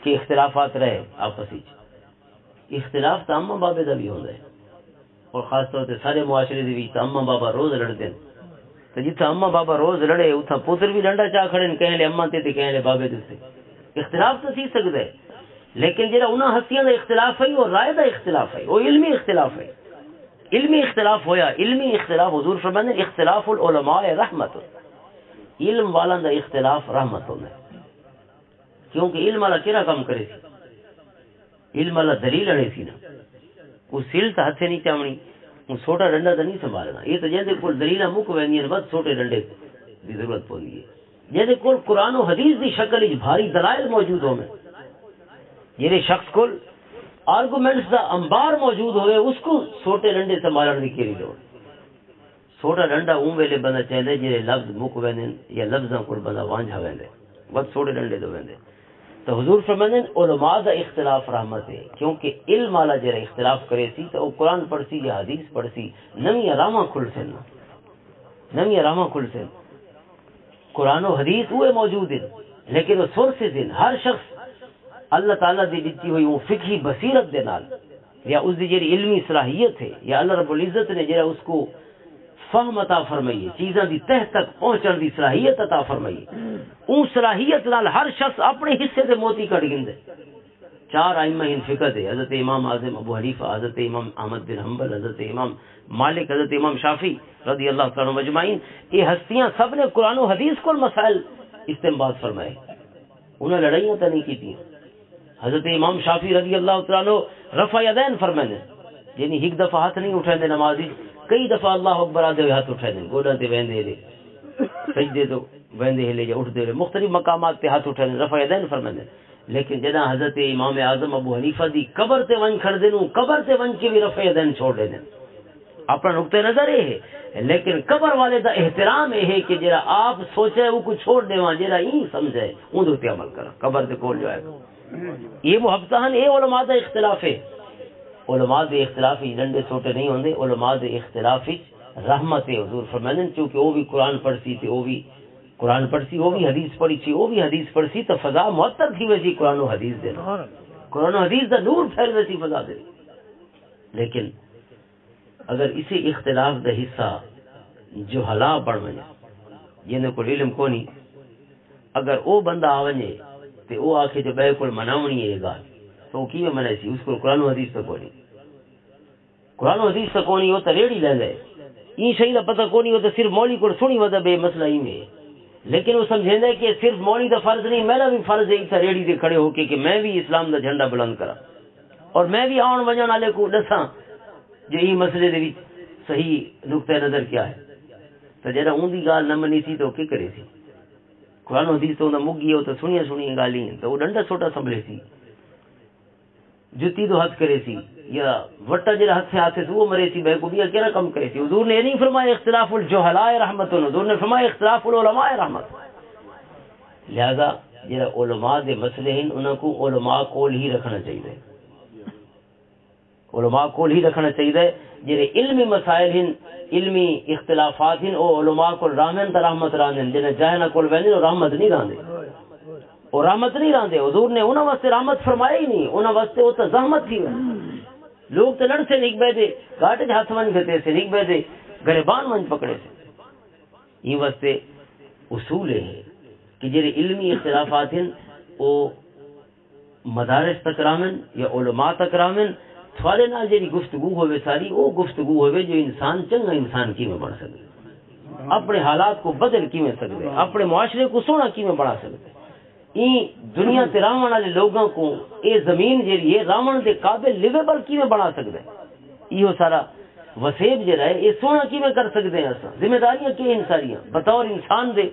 کہ اختلافات رہے آپس وچ اختلاف تو اماں بابے دا بھی ہوندا ہے اور خاص طور تے سارے معاشرے دے وچ اماں بابا روز لڑدے ہیں تو جتھا اماں بابا روز لڑے اتھا پتر بھی ڈنڈا چاہ کھڑے کہیں لے اماں تے کہیں لے بابے تے. اختلاف تو سی سکدا ہے لیکن جڑا انہاں ہستیاں دا اختلاف ہے وہ رائے دا اختلاف ہے وہ علمی اختلاف ہے. علمی اختلاف ہویا علمی اختلاف حضور فرماتے ہیں اختلاف العلماء رحمت علم والا دا اختلاف رحمت ہونا ہے کیونکہ علم والا کیڑا کام کرے سی علم والا دلیل اڑے سی نا وہ سل تو ہتھے نہیں چاونی وہ چھوٹا ڈنڈا تو نہیں سنبھالنا. یہ تو جیسے کول دلیل مک ویندیاں بس چھوٹے ڈنڈے کی ضرورت پوندی ہے. جیسے کول قرآن و حدیث دی شکل وچ بھاری دلائل موجود ہو میں جڑے شخص کول آرگومنٹس دا انبار موجود ہوئے اس کو چھوٹے ڈنڈے سنبھالن دی کیڑی لوڑ. چھوٹا ڈنڈا اون ویلے بندہ چاہندے جڑے لفظ مک ویندے یا لفظاں کول بندہ وانجھا ویندے بس چھوٹے ڈنڈے تو ویندے. تو حضور فرماندے علماء دا اختلاف رحمت ہے کیونکہ علم والا جڑا اختلاف کرے سی تو وہ قرآن پڑھ سی یا حدیث پڑھ سی نویں راہاں کھل سن نویں راہاں کھل سن. قرآن و حدیث وہ موجود ہیں لیکن وہ سورسز ہیں. ہر شخص اللہ تعالیٰ دی دتی ہوئی وہ فقہی بصیرت دے نال یا اس دی جڑی علمی صلاحیت ہے یا اللہ رب العزت نے جڑا اس کو فہم عطا فرمائی ہے چیزاں دی تہ تک پہنچن دی صلاحیت عطا فرمائی ہے اون صلاحیت نال ہر شخص اپنے حصے دے موتی کٹ گندے. چار ائمہ ان فقہ دے حضرت امام اعظم ابو حنیفہ حضرت امام احمد بن حنبل حضرت امام مالک حضرت امام شافعی رضی اللہ تعالی عنہم اجمعین یہ ہستیاں سب نے قرآن و حدیث کو مسائل استنباط فرمائے انہیں لڑائیاں تو نہیں کی. حضرت امام شافعی رضی اللہ تعالی عنہ رفع یدین فرمائے یعنی ایک دفعہ ہاتھ نہیں اٹھائے دے نمازی کئی دفعہ اللہ اکبر آدھے ہوئے ہاتھ اٹھائے دیں گوڑا تے ویندے لے سجدے تو ویندے لے یا اٹھتے لے مختلف مقامات تے ہاتھ اٹھائے دیں رفع یدین فرمائے. لیکن جنا حضرت امام اعظم ابو حنیفہ دی قبر تے ون کھڑ دیں قبر تے ون کے بھی رفع یدین چھوڑ دے دیں اپنا نقطہ نظر ہے لیکن قبر والے دا احترام ہے کہ جرا آپ سوچے وہ کو چھوڑ دے وہاں جرا ہی سمجھے اون دے تے عمل کرا قبر تے کول جائے. یہ محبتان یہ علماء دا اختلاف ہے. علماء دے اختلاف ڈنڈے چھوٹے نہیں ہوندے علماء دے اختلاف رحمت ہے. حضور فرماتے چونکہ وہ بھی قرآن پڑھسی تھے وہ بھی قرآن پڑھسی وہ بھی حدیث پڑھی سی وہ بھی حدیث پڑھسی تو فضا معطر تھی ویسی قرآن و حدیث دے قرآن و حدیث دا نور پھیل ویسی فضا دے. لیکن اگر اسی اختلاف دا حصہ جو حلا پڑھ ونے جن کو علم کونی اگر او بندہ آ ونے تے او آکھے جو بے کول مناونی ہے گال تو کی منائے سی اس کو قرآن و حدیث تو کونی قرآن و حدیث تو کونی ہو تو ریڑی لے گئے این شہی دا پتہ کونی ہو تو صرف مولوی کو سنی ودا بے مسئلہ ہی میں لیکن وہ سمجھیں دے کہ صرف مولوی دا فرض نہیں میرا بھی فرض ہے اس ریڑی دے کھڑے ہو کے کہ میں بھی اسلام دا جھنڈا بلند کرا اور میں بھی آن وجن والے کو دساں جو یہ مسئلے دے صحیح نقطہ نظر کیا ہے تو جڑا اون دی گال نہ منی سی تو کی کرے سی قرآن و حدیث تو نہ مگی ہو تو سنیا سنیا گالی تو وہ ڈنڈا چھوٹا سنبھلے سی جتی تو ہاتھ کرے سی یا وٹا جڑا ہاتھ سے ہاتھ وہ مرے سی بے کو بھی کیا کم کرے سی حضور نے نہیں فرمایا اختلاف الجہلاء رحمت حضور نے فرمایا اختلاف العلماء رحمت لہذا جڑا علماء دے مسئلے ہیں انہاں کو علماء کول ہی رکھنا چاہیے علماء کول ہی رکھنا چاہیے جڑے علمی مسائل ہیں علمی اختلافات ہیں او علماء کو رحمت رحمت راندن جنے جاہنا کول ویندے رحمت نہیں راندے اور رحمت نہیں راندے حضور نے انہاں واسطے رحمت فرمایا ہی نہیں انہاں واسطے وہ تو زحمت تھی لوگ تو لڑ سے نک بیٹھے گاٹے ہاتھ من گھتے سے نک بیٹھے گریبان من پکڑے سے یہ واسطے اصول ہے کہ جڑے علمی اختلافات ہیں وہ مدارس تک رامن یا علماء تک رامن تھوڑے نال جی گفتگو ہوئے ساری وہ گفتگو ہوئے جو انسان چنگا انسان کی میں بڑھ سکے اپنے حالات کو بدل کی میں سکتے اپنے معاشرے کو سونا کی میں بڑھا سکتے این دنیا تے راون والے لوگوں کو اے زمین جیڑی ہے راون دے قابل لیویبل کی میں بنا سکتے یہ سارا وسیب جڑا ہے یہ سونا کی میں کر سکتے ہیں اساں ذمہ داریاں کی ہیں ساریاں بطور انسان دے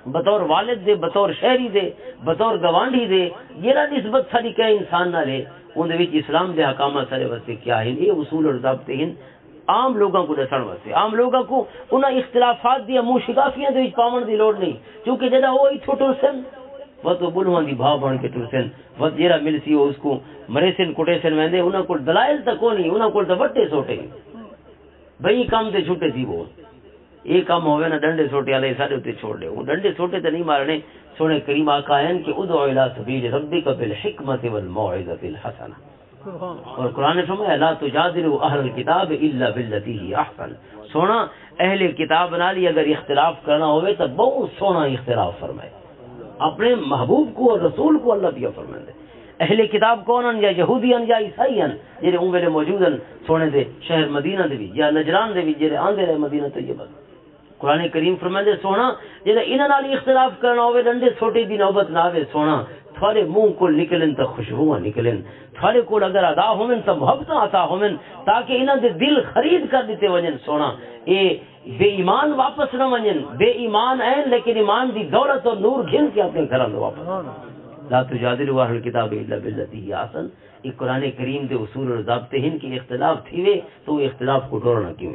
بطور والد دے بطور شہری دے بطور گوانڈی دے جڑا نسبت ساری کہ انسان نہ رہے ان دے وچ اسلام دے احکامات سارے واسطے کیا ہے یہ اصول اور ضابطے ہیں عام لوگوں کو دسن واسطے عام لوگوں کو انہاں اختلافات دی منہ شگافیاں دے وچ پاون دی لوڑ نہیں کیونکہ جڑا وہ ہی چھوٹو سن وہ تو بلواں دی بھا بن کے ٹرسن وہ جیرا ملسی ہو اس کو مرے سن کٹے سن ویندے انہاں کول دلائل تک نہیں انہاں کول تے وٹے سوٹے بھئی کام تے چھٹے تھی وہ یہ کام ہوئے نا ڈنڈے سوٹے والے سارے اتنے چھوڑ دے وہ ڈنڈے سوٹے تے نہیں مارنے سونے کریم آقا ہیں کہ ادعو الی سبیل ربک بالحکمت والموعظۃ الحسنہ اور قرآن نے فرمایا لا تجادلوا اہل الکتاب الا باللتی ہی احسن سونا اہل کتاب نالی اگر اختلاف کرنا ہوئے تو بہت سونا اختلاف فرمائے اپنے محبوب کو اور رسول کو اللہ دیا فرمائے اہل کتاب کون یا یہودین یا عیسائین جڑے اون ویلے موجودن سونے دے شہر مدینہ دے بھی یا نجران دے بھی جڑے آندے رہے مدینہ طیبہ قرآن کریم فرمائے سونا جڑا انہاں نال اختلاف کرنا ہوئے ڈنڈے چھوٹے دی نوبت نہ آوے سونا تھوڑے منہ کو نکلن تو خوشبوئیں نکلن تھوڑے کو اگر ادا ہومن تو محبت عطا ہومن تاکہ انہاں دے دل خرید کر دیتے وجن سونا اے بے ایمان واپس نہ ونجن بے ایمان ہیں لیکن ایمان دی دولت اور نور گھن کے اپنے گھراں دے واپس لا تجادلوا اہل الکتاب الا باللتی ہی احسن یہ قرآن کریم دے اصول اور ضابطے ہیں کہ اختلاف تھیوے تو اختلاف کو ٹوڑنا کیوں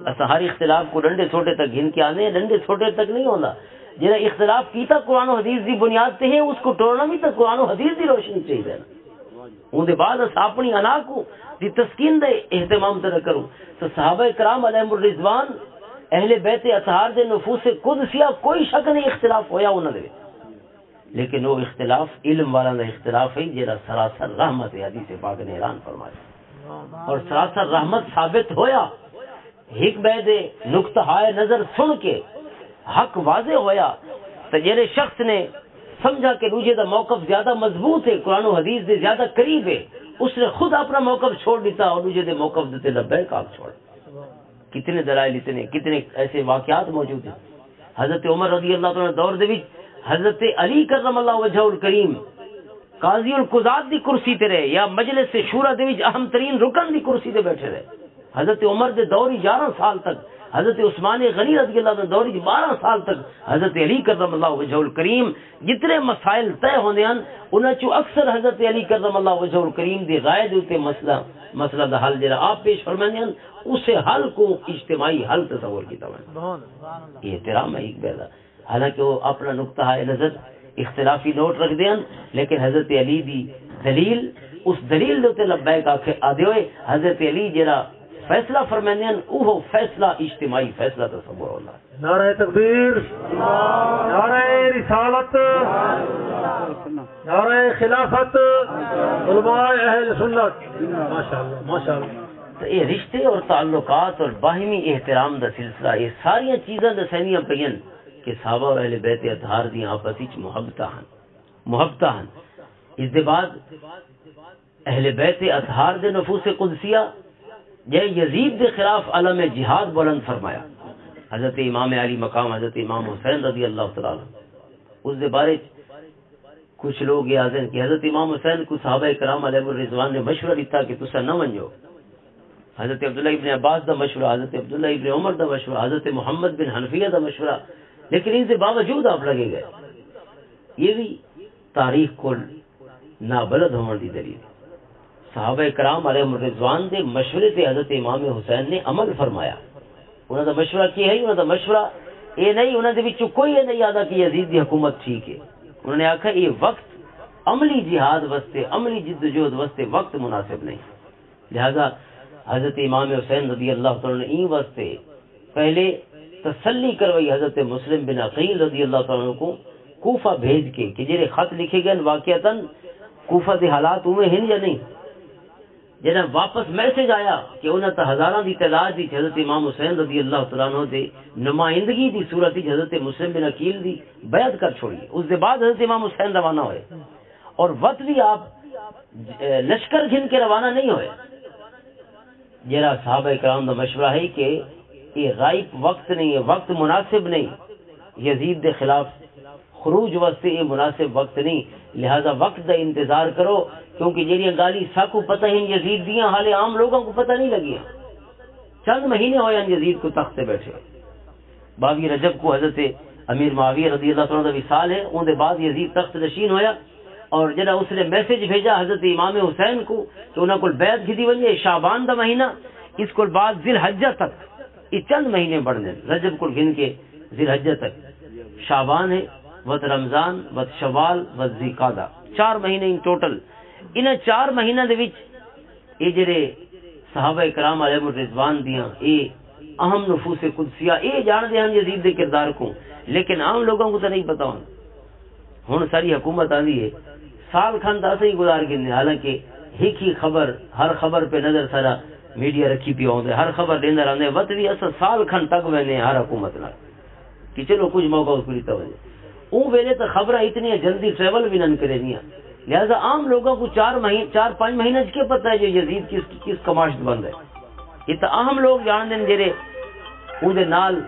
اسا ہر اختلاف کو ڈنڈے چھوٹے تک گھن کے آنے ڈنڈے چھوٹے تک نہیں ہوتا جہاں اختلاف کیتا قرآن و حدیث دی بنیاد تے ہے اس کو توڑنا بھی تو قرآن و حدیث دی روشنی چاہیے نا ان دے بعد اس اپنی انا کو دی تسکین دے اہتمام تے کروں تو صحابہ کرام علیہم الرضوان اہل بیت اطہار دے نفوس قدسیہ کوئی شک نہیں اختلاف ہویا انہاں دے لیکن وہ اختلاف علم والا دا اختلاف ہے جڑا سراسر رحمت ہے حدیث پاک نے اعلان فرمایا اور سراسر رحمت ثابت ہویا ایک بے دے نقطہ ہائے نظر سن کے حق واضح ہویا تو جیرے شخص نے سمجھا کہ دوجے دا موقف زیادہ مضبوط ہے قرآن و حدیث دے زیادہ قریب ہے اس نے خود اپنا موقف چھوڑ دیتا اور دوجے دے موقف دیتے لبیک آپ چھوڑ کتنے دلائل اتنے کتنے ایسے واقعات موجود ہیں حضرت عمر رضی اللہ عنہ دور دے وچ حضرت علی کرم اللہ وجہہ الکریم قاضی القضات دی کرسی تے رہے یا مجلس شورا دے وچ اہم ترین رکن دی کرسی تے بیٹھے رہے حضرت عمر دے دوری 11 سال تک حضرت عثمان غنی رضی اللہ عنہ دوری 12 سال تک حضرت علی کرم اللہ وجہہ الکریم جتنے مسائل طے ہوندے ہیں انہاں چوں اکثر حضرت علی کرم اللہ وجہہ الکریم دی رائے دے تے مسئلہ دا حل جڑا آپ پیش فرماندے ہیں اسے حل کو اجتماعی حل تصور کیتا ہے یہ احترام ہے ایک بیدا حالانکہ وہ اپنا نقطہ ہے نظر اختلافی نوٹ رکھ دیں لیکن حضرت علی دی دلیل اس دلیل دے تے لبیک آدھے ہوئے حضرت علی جڑا فیصلہ فرمانے ہیں وہ فیصلہ اجتماعی فیصلہ تصور ہونا ہے
نعرہ تکبیر نعرہ رسالت نعرہ خلافت علماء اہل سنت ماشاءاللہ ماشاءاللہ
یہ رشتے اور تعلقات اور باہمی احترام دا سلسلہ یہ ساری چیزاں دسینیاں پئین کہ صحابہ اور اہل بیت اطہار دی آپس وچ محبت ہن اس دے بعد اہل بیت اطہار دے نفوس قدسیہ جے یزید دے خلاف علم جہاد بلند فرمایا حضرت امام علی مقام حضرت امام حسین رضی اللہ تعالی عنہ اس دے بارے کچھ لوگ یہ آدھیں کہ حضرت امام حسین کو صحابہ کرام علیہ الرضوان نے مشورہ دیتا کہ تسا نہ منجو حضرت عبداللہ ابن عباس دا مشورہ حضرت عبداللہ ابن عمر دا مشورہ حضرت محمد بن حنفیہ دا مشورہ لیکن ان سے باوجود آپ لگے گئے یہ بھی تاریخ کو نابلد ہونے دی دلیل صحابہ کرام علیہ الرضوان دے مشورے تے حضرت امام حسین نے عمل فرمایا انہوں دا مشورہ کیا ہے انہوں دا مشورہ یہ نہیں انہوں نے بھی کوئی یہ نہیں آدھا کہ یزید دی حکومت ٹھیک ہے انہوں نے آخا یہ وقت عملی جہاد واسطے عملی جدوجہد واسطے وقت مناسب نہیں لہذا حضرت امام حسین رضی اللہ تعالیٰ نے این واسطے پہلے تسلی کروائی حضرت مسلم بن عقیل رضی اللہ تعالیٰ کو کوفہ بھیج کے کہ جڑے خط لکھے گئے واقعتاً کوفہ دے حالات ہوئے ہیں یا نہیں جنہیں واپس میسج آیا کہ انہوں نے ہزاراں دی تعداد دی حضرت امام حسین رضی اللہ تعالیٰ عنہ دے نمائندگی دی صورت حضرت مسلم بن عقیل دی بیعت کر چھوڑی اس دے بعد حضرت امام حسین روانہ ہوئے اور وقت بھی آپ لشکر گھن کے روانہ نہیں ہوئے جرا صحابہ کرام دا مشورہ ہے کہ یہ غائب وقت نہیں ہے وقت مناسب نہیں یزید دے خلاف خروج واسطے یہ مناسب وقت نہیں لہذا وقت دا انتظار کرو کیونکہ جیڑیاں گالی ساکو پتہ ہی یزید دیاں حالے عام لوگوں کو پتہ نہیں لگی چند مہینے ہوئے یزید کو تخت سے بیٹھے 22 رجب کو حضرت امیر معاویہ رضی اللہ تعالیٰ عنہ دا وصال ہے ان دے بعد یزید تخت نشین ہویا اور جڑا اس نے میسج بھیجا حضرت امام حسین کو کہ انہاں کول بیعت کیتی ونجے شعبان دا مہینہ اس کو بعد ذی الحجہ تک یہ چند مہینے بڑھنے رجب کو گن کے ذی الحجہ تک شعبان ہے وت رمضان وت شوال وت ذی قعدہ 4 مہینے ان ٹوٹل ان 4 مہینہ دے وچ یہ جڑے صحابہ کرام علیہ الرضوان دیاں یہ اہم نفوس قدسیہ یہ جان دے ہن یزید دے کردار کو لیکن عام لوگوں کو تو نہیں پتہ ہن ساری حکومت آندی ہے سال کھان تا صحیح گزار گئے حالانکہ ایک ہی خبر ہر خبر پہ نظر سارا میڈیا رکھی پی ہوندے ہر خبر دیندے رہندے وقت بھی اصل سال کھان تک وینے ہر حکومت نال کہ چلو کچھ موقع اس کو لیتا وجہ اون ویلے تو خبریں اتنی جلدی ٹریول بھی نہ کرے نہیں لہذا عام لوگوں کو 4-5 مہینے کیا پتہ ہے جو یزید کس کماشت بند ہے یہ تو اہم لوگ جان دیں جڑے اون دے نال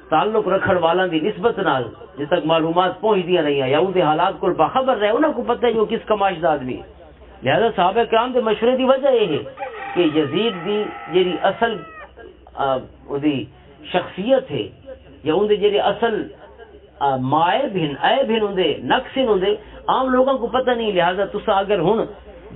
تعلق رکھڑ والاں دی نسبت نال جس تک معلومات پہنچ دیا نہیں ہے یا اون دے حالات کو باخبر رہے انہاں کو پتہ ہے جو کس کماشت آدمی ہے لہذا صحابہ کرام دے مشورے دی وجہ یہ ہے کہ یزید دی جڑی اصل دی شخصیت ہے یا اون دے جڑے اصل مائب ہیں عیب ہیں اندے نقص ہیں اندے عام لوگوں کو پتہ نہیں لہذا تسا اگر ہن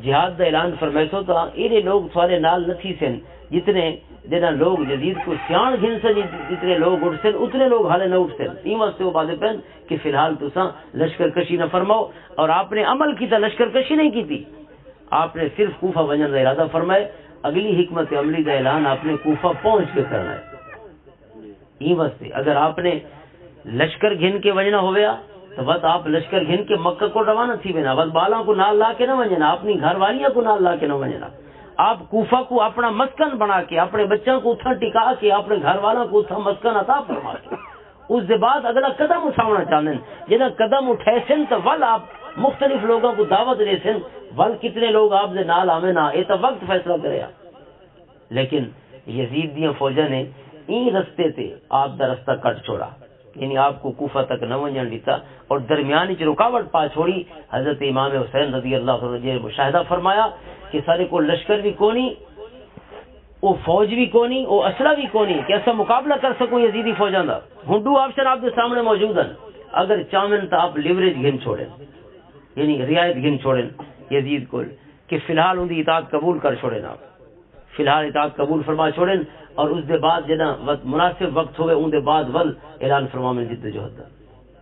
جہاد دا اعلان فرمائسو تو ایرے لوگ سارے نال نتھی سن جتنے جنا لوگ یزید کو سیان گھن سے جتنے لوگ اٹھ سن اتنے لوگ حالے نہ اٹھ سن این واسطے وہ باتیں پہن کہ فی الحال تسا لشکر کشی نہ فرماؤ اور آپ نے عمل کیتا لشکر کشی نہیں کی تھی آپ نے صرف کوفہ وجن کا ارادہ فرمائے اگلی حکمت عملی کا اعلان آپ نے کوفہ پہنچ کے کرنا ہے این واسطے اگر آپ نے لشکر گھن کے وجنا ہویا تو بس آپ لشکر گھن کے مکہ کو روانہ تھی بنا بس بالا کو نال لا کے نہ وجنا اپنی گھر والیاں کو نال لا کے نہ وجنا آپ کوفہ کو اپنا مسکن بنا کے اپنے بچوں کو اتھا ٹکا کے اپنے گھر والوں کو اتھا مسکن عطا فرما کے اس دے بعد اگلا قدم اٹھانا چاہتے ہیں جنہیں قدم اٹھائے سن تو ول آپ مختلف لوگوں کو دعوت دے سن ول کتنے لوگ آپ دے نال آویں نہ یہ تو وقت فیصلہ کرے لیکن یزید دیاں فوجاں نے این رستے تے آپ دا رستہ کٹ چھوڑا یعنی آپ کو کوفہ تک نہ ونجن دیتا اور درمیانی چ رکاوٹ پا چھوڑی حضرت امام حسین رضی اللہ عنہ نے مشاہدہ فرمایا کہ سارے کو لشکر بھی کونی وہ فوج بھی کونی وہ اسلحہ بھی کونی کہ ایسا مقابلہ کر سکوں یزیدی فوجاں دا ہنڈو آپشن آپ کے سامنے موجود ہیں اگر چاہن تو آپ لیوریج گھن چھوڑیں یعنی رعایت گھن چھوڑیں یزید کو کہ فی الحال ان کی اطاعت قبول کر چھوڑیں آپ فی الحال اطاعت قبول فرما چھوڑیں اور اس دے بعد جنا مناسب وقت ہوئے ان دے بعد ول اعلان فرما میں جد جہد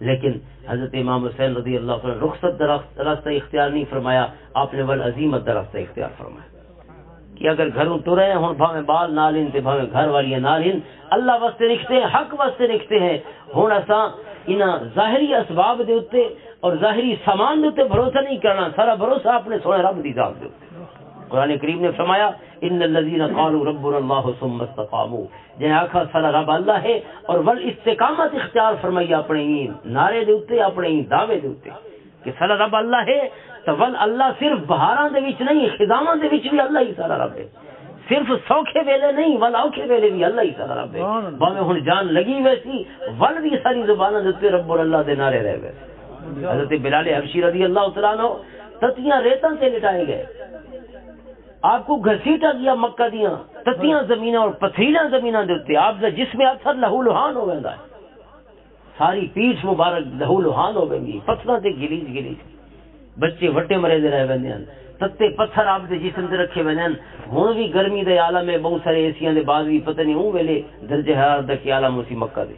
لیکن حضرت امام حسین رضی اللہ عنہ رخصت راستہ اختیار نہیں فرمایا آپ نے ول عظیمت راستہ اختیار فرمایا کہ اگر گھروں تو رہے ہوں بھاویں بال نالین تے بھاویں گھر والیاں نالین اللہ واسطے رکھتے ہیں حق واسطے رکھتے ہیں ہن اساں انہاں ظاہری اسباب دے اوتے اور ظاہری سامان دے اوتے بھروسہ نہیں کرنا سارا بھروسہ اپنے سونے رب دی ذات دے اوتے قرآن کریم نے فرمایا ان الذین قالوا ربنا اللہ ثم استقاموا، جنہیں آکھا سارا رب اللہ ہے اور ول استقامت اختیار فرمائی اپنے ہی نعرے دے اوتے، اپنے ہی دعوے دے اوتے کہ سارا رب اللہ ہے، تو ول اللہ صرف بہاراں دے وچ نہیں، خزاں دے وچ بھی اللہ ہی سارا رب ہے، صرف سوکھے ویلے نہیں ول اوکھے ویلے بھی اللہ ہی سارا رب ہے، باویں ہن جان لگی ویسی ول بھی ساری زباناں دے اوتے رب اللہ دے نعرے رہ گئے۔ حضرت بلال حبشی رضی اللہ تعالیٰ عنہ تتیاں ریتاں سے لٹائے گئے، آپ کو گھسیٹا گیا مکہ دیاں تتیاں زمیناں اور پتھریلاں زمیناں دے اوتے، آپ دا جسم اثر لہو لہان ہو ویندا ہے، ساری پیٹھ مبارک لہو لہان ہو ویندی، پتھراں تے گلیج گلیج، بچے وٹے مرے دے رہ ویندے ہیں، تتے پتھر آپ دے جسم تے رکھے ویندے ہیں۔ ہن بھی گرمی دے عالم میں بہت سارے ایسیاں دے بعد بھی پتہ نہیں ہوں ویلے درجہ حرارت دا کیا عالم اسی مکہ دے،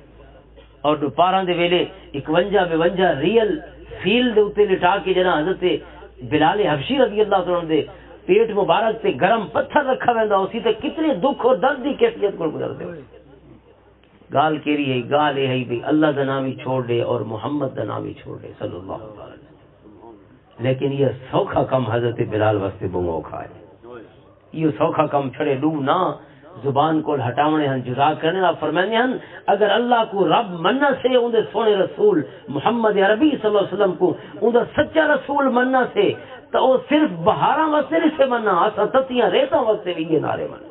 اور دوپہراں دے ویلے 51-52 ریل فیل دے اوتے لٹا کے جنا حضرت بلال حبشی رضی اللہ تعالیٰ عنہ دے پیٹ مبارک تے گرم پتھر رکھا ویندا، اسی تے کتنے دکھ اور درد دی کیفیت کو گزرتے ہو۔ گال کیری ہے، گال یہ ہے بھی اللہ دا نام ہی چھوڑ دے اور محمد دا نام ہی چھوڑ دے صلی اللہ علیہ وسلم، لیکن یہ سوکھا کم حضرت بلال واسطے بہت اوکھا ہے، یہ سوکھا کم چھڑے ڈو نہ زبان کو ہٹاونے ہن جدا کرنے آپ فرمانے ہن اگر اللہ کو رب مننا سے ان دے سونے رسول محمد عربی صلی اللہ علیہ وسلم کو ان دا سچا رسول مننا سے تو وہ صرف بہاراں واسطے نہیں سے مننا، اساں تتیاں ریتاں واسطے بھی یہ نعرے من،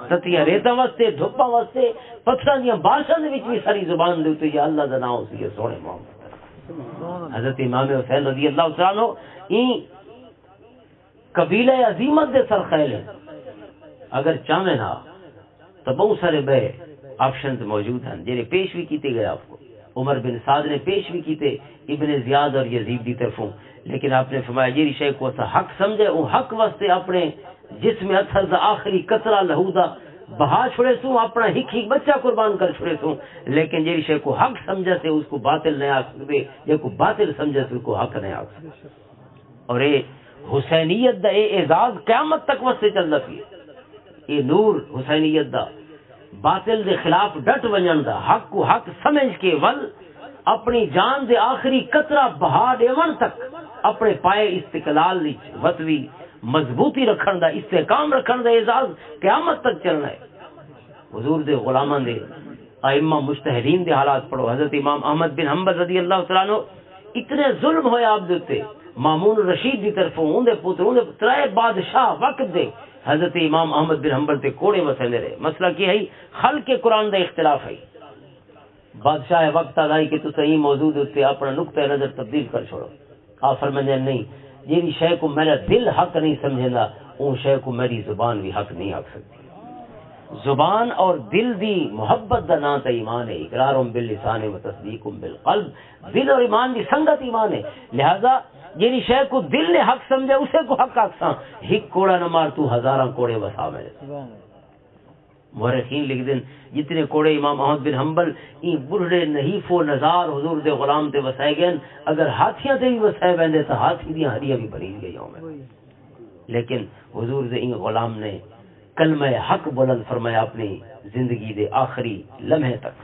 تتیاں ریتاں واسطے، دھوپاں واسطے، پتھراں دیاں بارشاں دے وچ بھی ساری زبان دے اوتے یا اللہ دا نام سی سونے محمد۔ حضرت امام حسین رضی اللہ تعالی عنہ این قبیلہ عظیمت دے سرخیل ہیں، اگر چاہیں نا تو بہت سارے بے آپشنز موجود ہیں جنہیں پیش بھی کیتے گئے آپ کو، عمر بن سعد نے پیش بھی کیتے ابن زیاد اور یزید دی طرفوں، لیکن آپ نے فرمایا یہ شے کو حق سمجھے وہ حق واسطے اپنے جسم اثر دا آخری قطرہ لہو دا بہا چھوڑے سوں، اپنا ہک بچہ قربان کر چھوڑے سوں، لیکن یہ شے کو حق سمجھے سے اس کو باطل نہیں آکھ سکتے، یہ کو باطل سمجھے سے اس کو حق نہیں آکھ سکتے۔ اور یہ حسینیت دا اے اعزاز قیامت تک واسطے چل رہی ہے، یہ نور حسینیت دا باطل دے خلاف ڈٹ ونجن دا، حق کو حق سمجھ کے ول اپنی جان دے آخری قطرہ بہا دیون تک اپنے پائے استقلال وطوی مضبوطی رکھن دا، استحکام رکھن دا اعزاز قیامت تک چلنا ہے۔ حضور دے غلاماں دے ائمہ مجتہدین دے حالات پڑھو، حضرت امام احمد بن حنبل رضی اللہ تعالیٰ عنہ اتنے ظلم ہوئے آپ دے تے، مامون رشید دی طرفوں اون دے پتر اون دے ترے بادشاہ وقت دے حضرت امام احمد بن حنبل تے کوڑے وسیندے رہے، مسئلہ کی ہے خلق قرآن دا اختلاف ہے، بادشاہ وقت آئی کہ تو صحیح موجود ہوتے اپنا نقطہ نظر تبدیل کر چھوڑو، آپ فرماتے نہیں جیڑی شے کو میرا دل حق نہیں سمجھے اون شے کو میری زبان بھی حق نہیں آکھ سکتی۔ زبان اور دل دی محبت دا نام تے ایمان ہے، اقرار باللسان و تصدیق بالقلب، دل اور ایمان دی سنگت ایمان ہے، لہذا جیڑی شے کو دل نے حق سمجھے اسے کو حق آکھساں، ہک کوڑا نہ مار تو ہزاراں کوڑے وسا میرے۔ مورخین لکھ دیں جتنے کوڑے امام احمد بن حنبل این بڑھڑے نحیف و نزار حضور دے غلام تے وسائے گئے، اگر ہاتھیاں تے بھی وسائے بندے تو ہاتھی دیاں ہڈیاں بھی بھری گئی ہوں میں، لیکن حضور دے این غلام نے کلمہ حق بلند فرمایا اپنی زندگی دے آخری لمحے تک۔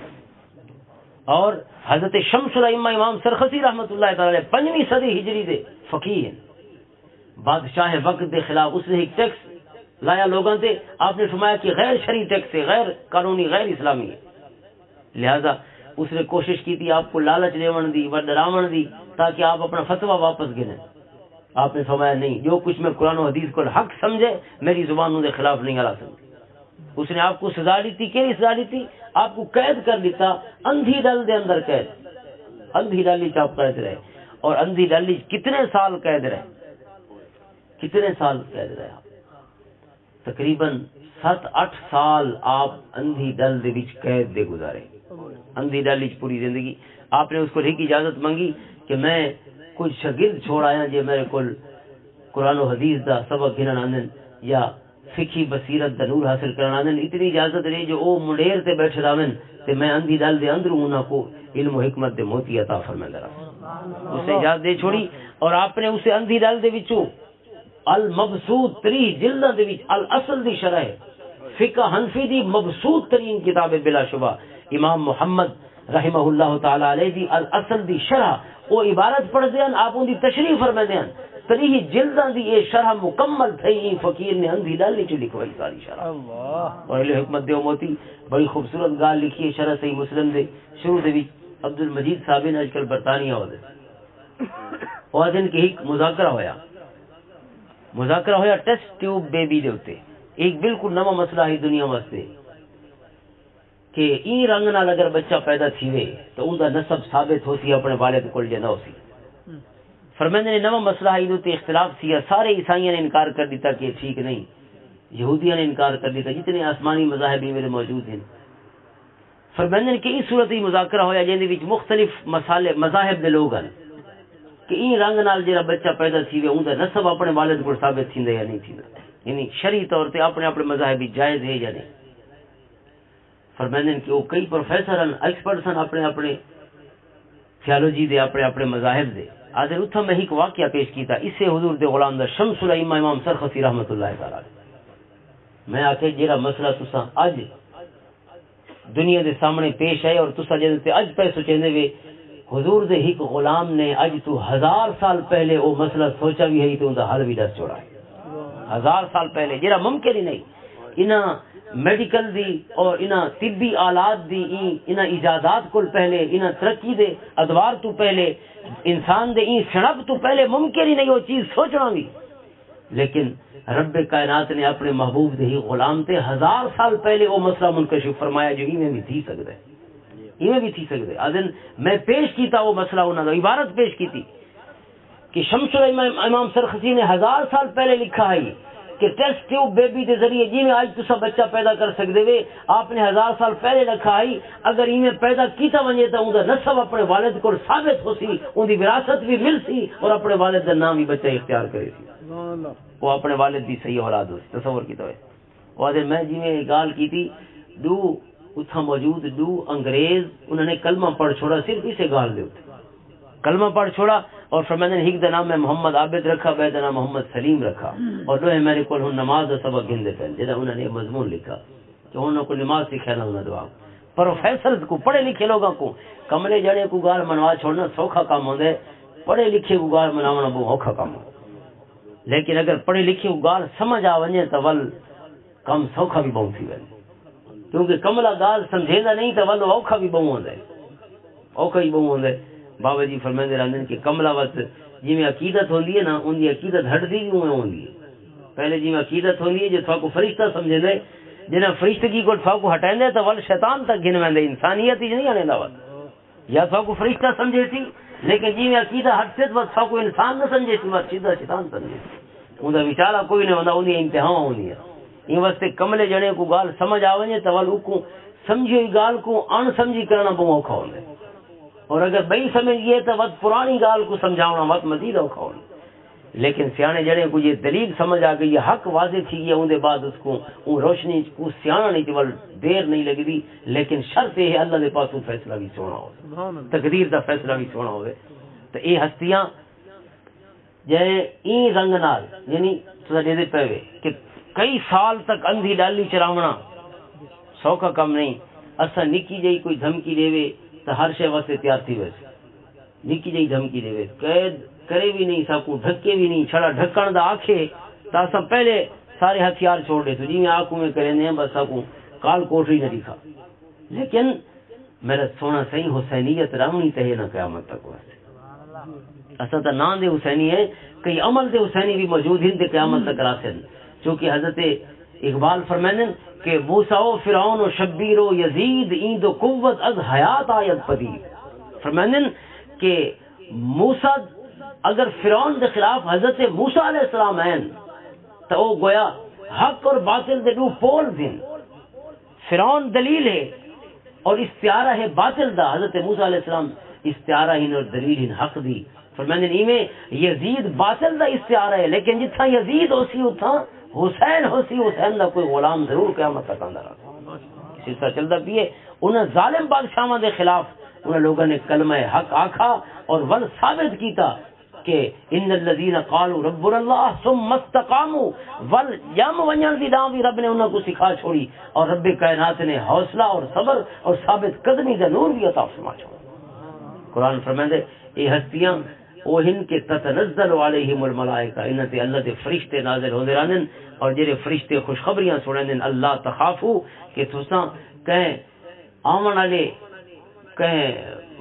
اور حضرت شمس الائمہ امام سرخسی رحمۃ اللہ تعالی 5ویں صدی ہجری دے فقیہ ہیں، بادشاہ وقت دے خلاف اس نے ایک ٹیکس لایا لوگوں سے، آپ نے فرمایا کہ غیر شرعی ٹیکس ہے، غیر قانونی، غیر اسلامی ہے، لہذا اس نے کوشش کی تھی آپ کو لالچ دیون دی و ڈراون دی تاکہ آپ اپنا فتویٰ واپس گنیں، آپ نے فرمایا نہیں، جو کچھ میں قرآن و حدیث کو حق سمجھے میری زبان دے خلاف نہیں ہلا سکتی۔ اس نے آپ کو سزا دی تھی، کیڑی سزا دی تھی؟ آپ کو قید کر دیتا، اندھی ڈل دے اندر قید، اندھی ڈلی چاپ قید رہے، اور اندھی ڈلی کتنے سال قید رہے، کتنے سال قید رہے آپ؟ تقریباً 7-8 سال آپ اندھی ڈل دے وچ قید دے گزارے، اندھی ڈل وچ پوری زندگی۔ آپ نے اس کو ایک اجازت منگی کہ میں کچھ شاگرد چھوڑ آیا جے میرے کول قرآن و حدیث دا سبق گھنن آندن یا فقہی بصیرت دا نور حاصل کرن آندن، اتنی اجازت رہی جو او منڈیر تے بیٹھے راون تے میں اندھی ڈل دے اندر انہاں کو علم و حکمت دے موتی عطا فرمائے رہا، اسے اجازت دے چھوڑی، اور آپ نے اسے اندھی ڈل دے وچوں المبسوط 30 جلداں دے وچ الاصل دی شرح فقہ حنفی دی مبسوط ترین کتاب بلا شبہ امام محمد رحمہ اللہ تعالی علیہ دی الاصل دی شرح، وہ عبارت پڑھ دین آپ ان دی تشریح فرما دین 70 ہی جلداں دی یہ شرح مکمل تھی فقیر نے اندھی ڈالی چ لکھوائی ساری شرح اللہ اور حکمت دیو موتی بڑی خوبصورت گال لکھی ہے شرح صحیح مسلم دے شروع دے وچ عبد المجید صاحب نے اج کل برطانیہ ہو دے اور دن کے ایک مذاکرہ ہویا ٹیسٹ ٹیوب بیبی دے اوتے ایک بالکل نواں مسئلہ ہے دنیا واسطے کہ این رنگ نال اگر بچہ پیدا تھیوے تو ان دا نسب ثابت ہوسی اپنے والد کول جے نہ ہوسی فرماندے نے نواں مسئلہ ہے تے اختلاف سی سارے عیسائیوں نے انکار کر دیتا کہ ٹھیک نہیں یہودیوں نے انکار کر دیتا جتنے آسمانی مذاہب میرے موجود ہیں فرماندے نے کہ اس صورت ہی مذاکرہ ہویا جے دے وچ مختلف مسالے مذاہب دے لوگ ہیں کہ این رنگ نال جڑا بچہ پیدا تھیوے ان دا نسب اپنے والد کول ثابت تھیندا یا نہیں تھیندا یعنی شرعی طور تے اپنے اپنے مذاہب جائز ہے یا نہیں فرماندے کہ وہ کئی پروفیسر ہیں ایکسپرٹس ہیں اپنے اپنے تھیولوجی دے اپنے اپنے مذاہب دے آج اتھا میں ایک واقعہ پیش کیتا اس سے حضور دے غلام دا شمس الائمہ امام سرخسی رحمت اللہ تعالی میں آکے جیرا مسئلہ تسا اج دنیا دے سامنے پیش ہے اور تسا جے اج پہ سوچیندے وے حضور دے ایک غلام نے اج تو 1000 سال پہلے وہ مسئلہ سوچا بھی ہے تو ان دا حل بھی دس چھوڑا ہے 1000 سال پہلے جیرا ممکن ہی نہیں انہاں میڈیکل دی اور انہاں طبی آلات دی انہاں ایجادات کول پہلے انہاں ترقی دے ادوار تو پہلے انسان دے سڑپ تو پہلے ممکن ہی نہیں وہ چیز سوچنا بھی لیکن رب کائنات نے اپنے محبوب دے ہی غلام تے 1000 سال پہلے وہ مسئلہ منکشف فرمایا جو میں بھی تھی سکتا ہے میں بھی تھی سکتے آدن میں پیش کیتا وہ مسئلہ انہوں نے عبارت پیش کی تھی کہ شمس امام سرخسی نے 1000 سال پہلے لکھا ہے کہ ٹیسٹ ٹیوب بیبی کے ذریعے جی میں آج تسا بچہ پیدا کر سکتے وے آپ نے 1000 سال پہلے رکھا ہے اگر انہیں پیدا کیتا ونجے تو ان کا نسب اپنے والد کو ثابت ہو سی ان کی وراثت بھی مل سی اور اپنے والد کا نام بھی بچہ اختیار کرے سی وہ اپنے والد کی صحیح اولاد ہو سی تصور کیتا ہے وہ میں جی میں گال کی تھی دو اتھا موجود دو انگریز انہوں نے کلمہ پڑھ چھوڑا صرف اسے گال دے کلمہ پڑھ چھوڑا اور فرمایا نے ایک دا نام میں محمد عابد رکھا بے دا نام محمد سلیم رکھا اور دو ہے میرے کو نماز دا سبق گندے پہن جدا انہوں نے مضمون لکھا کہ انہوں کو نماز سکھانا انہوں دعا پروفیسر کو پڑھے لکھے لوگوں کو کمرے جڑے کو گال منوا چھوڑنا سوکھا کام ہوندے پڑھے لکھے کو گال منوانا بہت اوکھا کام ہو لیکن اگر پڑھے لکھے کو گال سمجھ آ ونجے تو ول کم سوکھا بھی بہت تھی وے کیونکہ کملا گال سمجھیندہ نہیں تو ول اوکھا بھی بہت ہوندے اوکھا ہی بہت ہوندے بابا جی فرمائندے رہندے کہ کملا وقت جی میں عقیدت ہوندی ہے نا ان دی عقیدت ہٹ دی میں ہوندی ہے پہلے جی میں عقیدت ہوندی ہے جو تھا کو فرشتہ سمجھے دے جنہیں فرشتگی کو تھا کو ہٹائیں تو ول شیطان تک گن ویندے انسانیت ہی نہیں آنے دا وقت یا تھا کو فرشتہ سمجھے تھی لیکن جی میں عقیدہ ہٹتے تو تھا کو انسان نہ سمجھے تھی بس سیدھا شیطان سمجھے ان دا وچارہ کوئی نہیں ہوندا ان دی انتہا ہوندی ہے ان واسطے کملے جنے کو گال سمجھ آوے تو ول کو سمجھی گال کو ان سمجھی کرنا بہت اوکھا ہوندا اور اگر بئی سمجھیے تو وقت پرانی گال کو سمجھاؤنا وقت مزید اوکھا ہونا لیکن سیانے جڑے کو یہ دلیل سمجھ آ گئی یہ حق واضح تھی گیا اندے بعد اس کو ان روشنی کو سیانا نہیں تھی دیر نہیں لگی دی لیکن شرط یہ ہے اللہ دے پاس فیصلہ بھی سونا ہو تقدیر دا فیصلہ بھی سونا ہوئے تو یہ ہستیاں جائے این رنگ نال یعنی تو دے دے پہوے کہ کئی سال تک اندھی ڈالی چراونا سوکھا کم نہیں اسا نکی جائی کوئی دھمکی دے وے تو ہر شے واسطے تیار تھی ویسے نکی جائی دھمکی دے قید کرے بھی نہیں ساکو ڈھکے بھی نہیں چھڑا ڈھکن دا آکھے تا سب پہلے سارے ہتھیار چھوڑ دے تو جی میں آنکھوں میں کرے نہیں بس ساکو کال کوٹری نہ دکھا لیکن میرا سونا صحیح حسینیت رامنی تہے نہ قیامت تک واسطے اصل تا نام دے حسینی ہے کئی عمل دے حسینی بھی موجود ہیں دے قیامت تک راسل چونکہ حضرت اقبال فرمائن کہ موسیٰ و فرعون و شبیر و یزید ایند و قوت از حیات آیت پدید فرمائن کہ موسیٰ اگر فرعون دے خلاف حضرت موسیٰ علیہ السلام ہیں تو وہ گویا حق اور باطل دے دو پول دن فرعون دلیل ہے اور استعارہ ہے باطل دا حضرت موسیٰ علیہ السلام استعارہ ہی اور دلیل ہی حق دی فرمائن میں یزید باطل دا استعارہ ہے لیکن جتھا یزید ہو سی اتھا حسین ہو سی حسین دا کوئی غلام ضرور قیامت تک اندر آتا اسی طرح چلتا پیے انہیں ظالم بادشاہوں دے خلاف انہیں لوگوں نے کلمہ حق آکھا اور ول ثابت کیتا کہ ان الذین قالوا ربنا اللہ ثم استقاموا ول یم ونجن دی داں بھی رب نے انہوں کو سکھا چھوڑی اور رب کائنات نے حوصلہ اور صبر اور ثابت قدمی دا نور بھی عطا فرما چھوڑا قرآن فرمائے یہ ہستیاں او ہن کے تتنزل علیہم الملائکہ انتے اللہ دے فرشتے نازل ہوندے رہندن اور جڑے فرشتے خوشخبریاں سناندن اللہ تخافو کہ تساں کہیں آمن والے کہیں